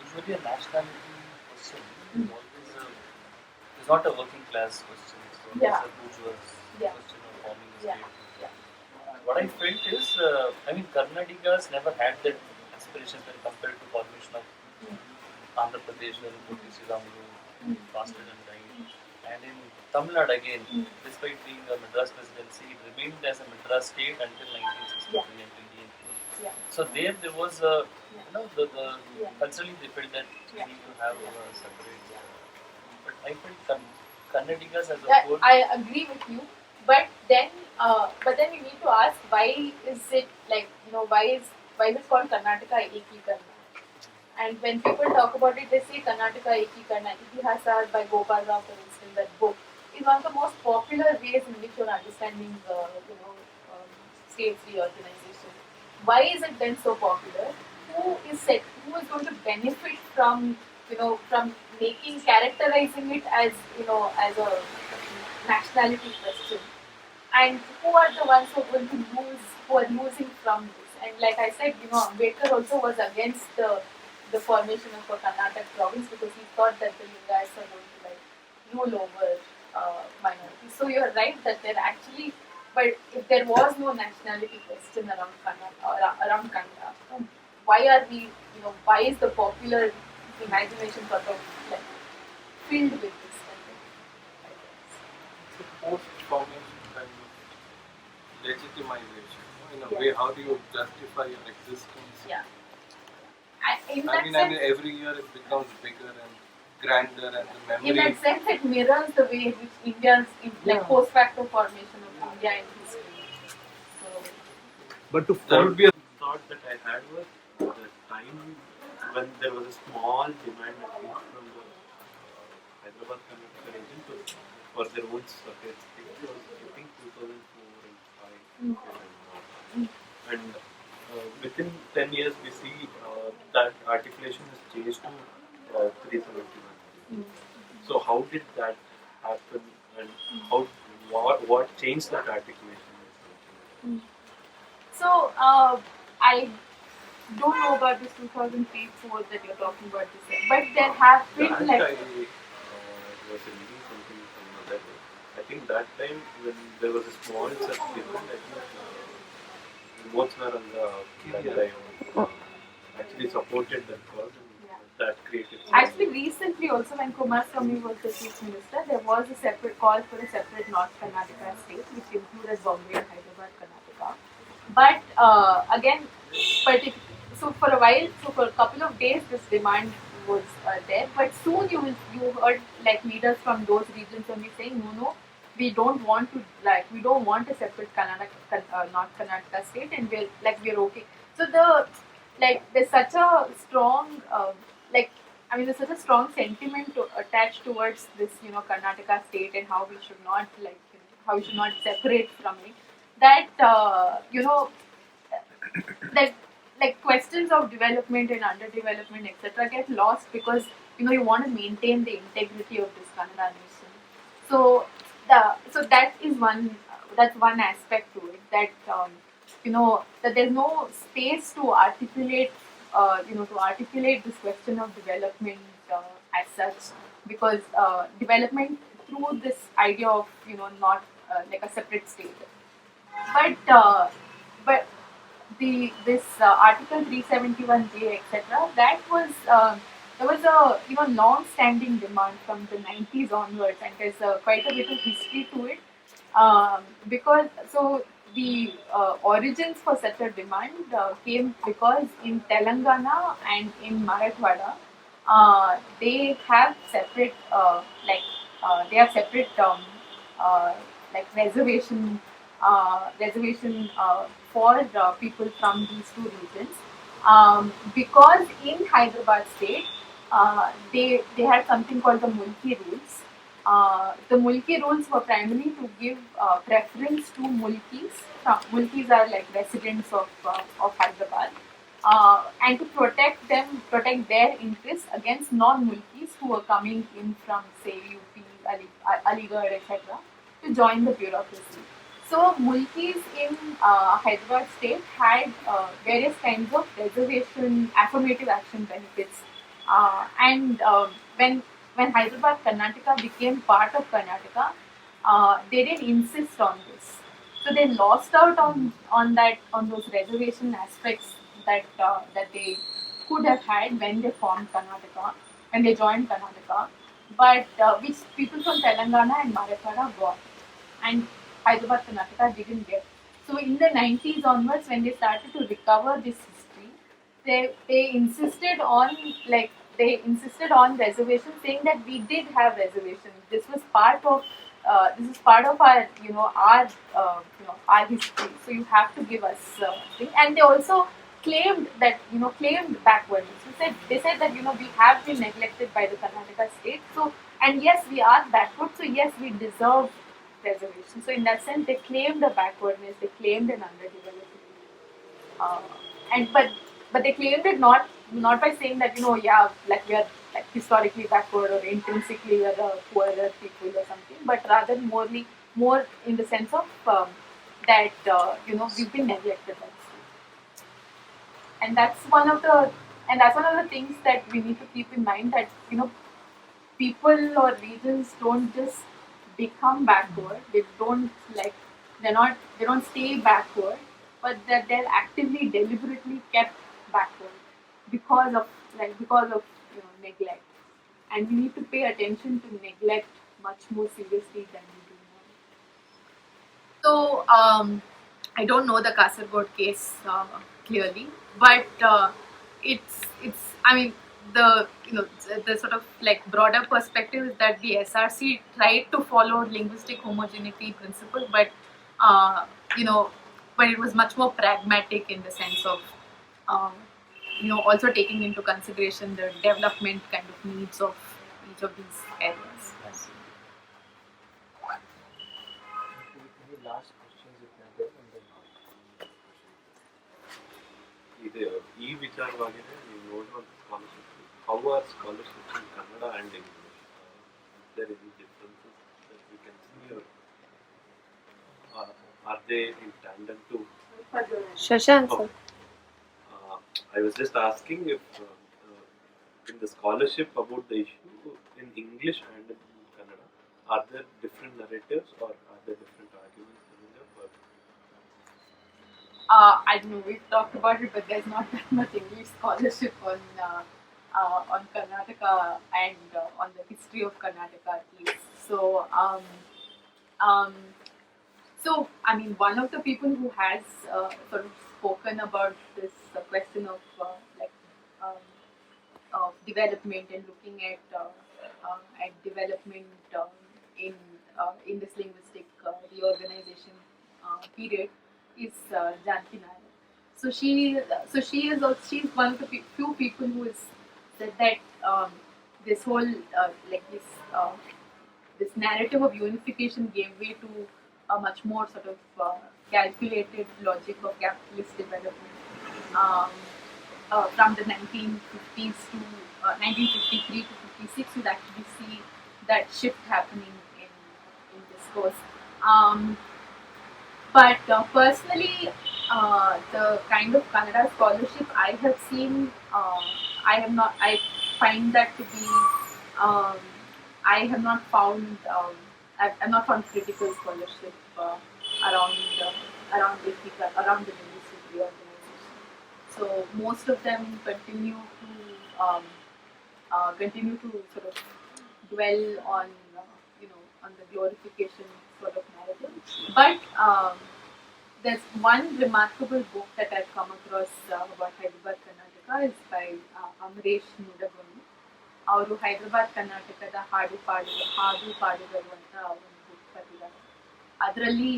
Usually a nationality question is not a working class question. It's always Yeah. a bourgeois Yeah. question of forming a Yeah. state. Yeah. What I felt is, Karnatika's never had that aspirations when compared to formation of Andhra Pradesh when Purti Sriramulu fasted and died. And in Tamil Nadu again, despite being a Madras presidency, it remained as a Madras state until 1963 until the end. Yeah. So there was a, the culturally they felt that we need to have a separate. But I felt Kannadigas as a That whole. I agree with you, but then we need to ask why is it why is it called Karnataka Ekikarna? And when people talk about it, they say Karnataka Ekikarna. Itihasa by Gopal Rao, for instance, that book is one of the most popular ways in which you're understanding states reorganization. Why is it then so popular? Who is going to benefit from from characterizing it as as a nationality question, and who are the ones who are losing from this? And like I said, Ambedkar also was against the formation of a Karnataka province because he thought that the Lingayats are going to rule over minorities. So you're right that there actually, but if there was no nationality question around Kannada, why are we, why is the popular imagination sort of filled with this? post-formation kind of legitimization. In a Yeah. way, how do you justify your existence? Yeah. In I that mean, sense, every year it becomes bigger and grander, and the memory. in that sense, it mirrors the way in which India's like post-facto formation of India in history. So, But to That follow, would be a thought that I had was the time when there was a small demand at least from the Hyderabad Karnataka region for their own separate state. It was I think 2004 and 5. Mm. if I'm not. And within 10 years we see that articulation has changed to 371. mm. So how did that happen and how what changed that articulation? So, I don't know about this 2003-4 that you're talking about this, but there have been That like I was reading something from that. I think that time when there was a small such event, I think Motsnar and that time actually supported that cause and that created. actually recently also when Kumaraswamy was the chief minister, there was a separate call for a separate North Karnataka state, which included Bombay and Hyderabad, Karnataka. But again, so for a while, so for a couple of days, this demand was there. But soon you heard like leaders from those regions only saying, no, we don't want a separate North Karnataka state, and we're okay. So there's such a strong there's such a strong sentiment attached towards this Karnataka state and how we should not how we should not separate from it, that that like questions of development and underdevelopment etc. get lost because you want to maintain the integrity of this Kannada nation. So that is that's one aspect to it, that that there's no space to articulate this question of development as such, because development through this idea of not like a separate state, but the this Article 371J etc. That was there was a long-standing demand from the 90s onwards, and there's quite a bit of history to it, because so the origins for such a demand came because in Telangana and in Marathwada they have separate uh, like reservation for people from these two regions, because in Hyderabad state they had something called the Mulki rules. The Mulki rules were primarily to give preference to Mulkis. Mulkis are like residents of Hyderabad, and to protect their interests against non-Mulkis who were coming in from say UP, Aligarh, etc. to join the bureaucracy. So Mulkis in Hyderabad state had various kinds of reservation affirmative action benefits, and when Hyderabad Karnataka became part of Karnataka, they didn't insist on this. So they lost out on those reservation aspects that they could have had when they formed Karnataka, when they joined Karnataka, but which people from Telangana and Marathwada got, and Hyderabad Karnataka didn't get. So in the 90s onwards, when they started to recover this history, they insisted on reservations, saying that we did have reservations. This was part of our our history. So you have to give us thing. And they also claimed backwardness. They said that we have been neglected by the Karnataka state. So, and yes, we are backward. So yes, we deserve reservation. So in that sense, they claimed a backwardness. They claimed an underdevelopment. And but they claimed it not by saying that like we are like historically backward or intrinsically we are the poorer people or something, but rather more in the sense of that we've been neglected by the state. And that's one of the things that we need to keep in mind, that people or regions don't just become backward. They don't stay backward, but that they're actively, deliberately kept backward because of neglect. And we need to pay attention to neglect much more seriously than we do now. I don't know the Kasargod case clearly, but it's I mean the sort of like broader perspective is that the SRC tried to follow linguistic homogeneity principle, but uh, you know but it was much more pragmatic in the sense of um, also taking into consideration the development kind of needs of each of these areas. Any last questions you can get? ಇದು ಈ ವಿಚಾರವಾಗಿದೆ ನೀವು ನೋಡುವಂಥ scholarship how are scholarships in Kannada and English there is differences that we can see are they in tandem to Shashank sir. I was just asking if in the scholarship about the issue in English and in Kannada, are there different narratives or are there different arguments in the work? I don't know, we've talked about it, but there's not that much English scholarship on Karnataka and on the history of Karnataka at least. So I mean, one of the people who has sort of spoken about this question of of development and looking at development in this linguistic reorganization period is Janki Nair. She's one of the few people who has said that this whole this narrative of unification gave way to a much more sort of calculated logic of capitalist development from the 1950s to 1953 to 56. You'd actually see that shift happening in discourse. But personally, the kind of Kannada scholarship I have seen, I find that to be, I have not found, I've not found critical scholarship around the linguistic reorganization. So most of them continue to sort of dwell on on the glorification sort of narrative. But there's one remarkable book that I've come across about Hyderabad, Karnataka is by Amresh Nudagonu. ಅವರು ಹೈದರಾಬಾದ್ ಕರ್ನಾಟಕದ ಹಾಡು ಪಾಡುಗಳು ಅಂತ ಒಂದು book ಬರೆದಿದ್ದಾರೆ. ಅದರಲ್ಲಿ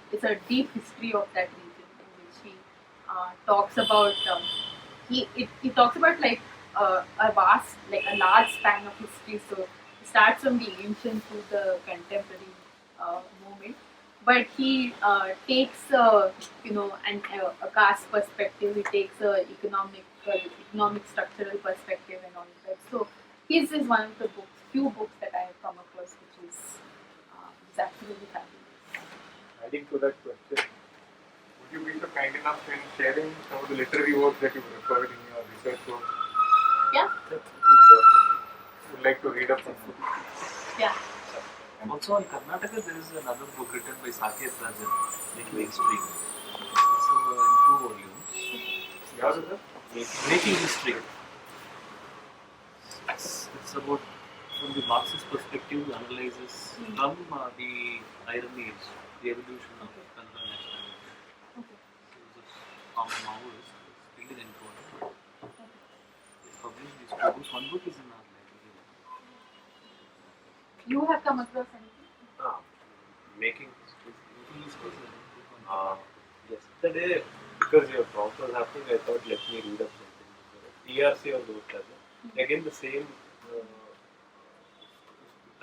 it's a deep history of that region in which he talks about he talks about like a vast, like a large span of history. So it starts from the ancient to the contemporary moment. But he takes a caste perspective. He takes a economic structural perspective and all that. So his is one of the few books that I have come across, which is absolutely fabulous. Adding to that question, would you be so kind enough in sharing some of the literary works that you've referred in your research work? Yeah. Would like to read up something? Yeah. Also in Karnataka there is another book written by Saket Rajan, Making History. So in 2 volumes. What is that? Making History. It's about, from the Marxist perspective, analyzes from the Iron Age, the evolution of Kannada nationalism. Okay. So this common Maoist is still in Korea. He's published these 2 books. One book is in our library. You have come across anything? Making History. Yesterday, because your talk was happening, I thought let me read up something. TRC or those types. Again, the same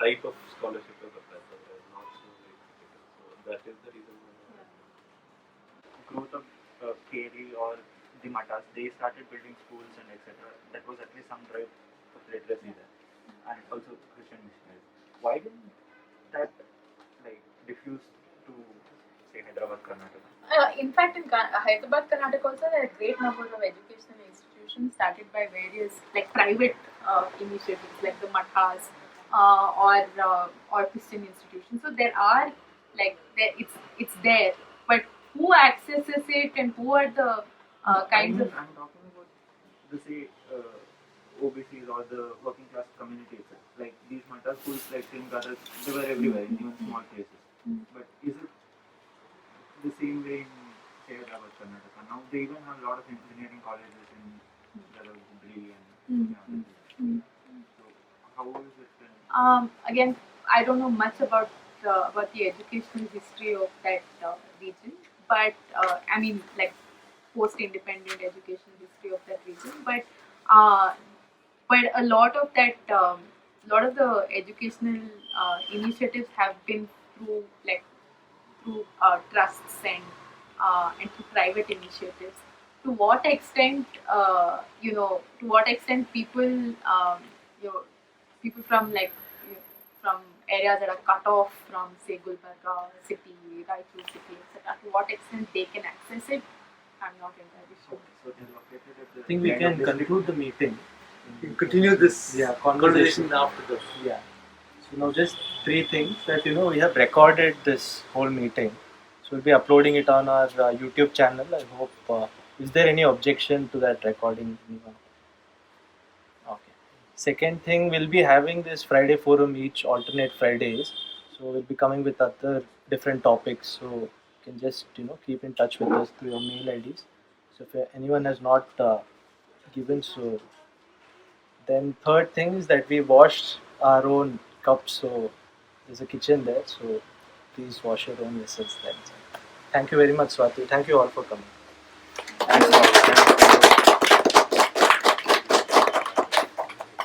type of scholarship as a professor, not so very critical. So that is the reason why. Growth of Keri or the Matas, they started building schools and etc. That was at least some drive of literacy there, and also Christian missionaries. Why didn't that diffuse to say Hyderabad, Karnataka? In fact, in Hyderabad, Karnataka also there are a great number of educational institutions started by various private initiatives like the Mathas or Christian institutions. So there are it's there, but who accesses it and who are the kinds of. I'm talking about the OBCs or the working class community itself. like these Mata schools, like in Garas, they were everywhere, in even small places. But is it the same way in say Hyderabad, Karnataka? Now they even have a lot of engineering colleges in Hubli and so how is it then? Again, I don't know much about the educational history of that region, but I mean, like post-independent educational history of that region. Uh, but a lot of lot of the educational initiatives have been through trusts and through private initiatives. To what extent, to what extent you know, people from from areas that are cut off from say Gulbarga city, Raichur city, etc. To what extent they can access it, I'm not entirely sure. So they're located at the I think we end can of the conclude the meeting. We can continue this Conversation after this. Yeah. So now just three things that we have recorded this whole meeting. So we'll be uploading it on our YouTube channel. I hope. Is there any objection to that recording? Anyone? Okay. Second thing, we'll be having this Friday forum each alternate Fridays. So we'll be coming with other different topics. So you can just keep in touch with us through your mail IDs. So if anyone has not given, so then third thing is that we washed our own cups. So there's a kitchen there. So please wash your own vessels then. Thank you very much, Swati. Thank you all for coming.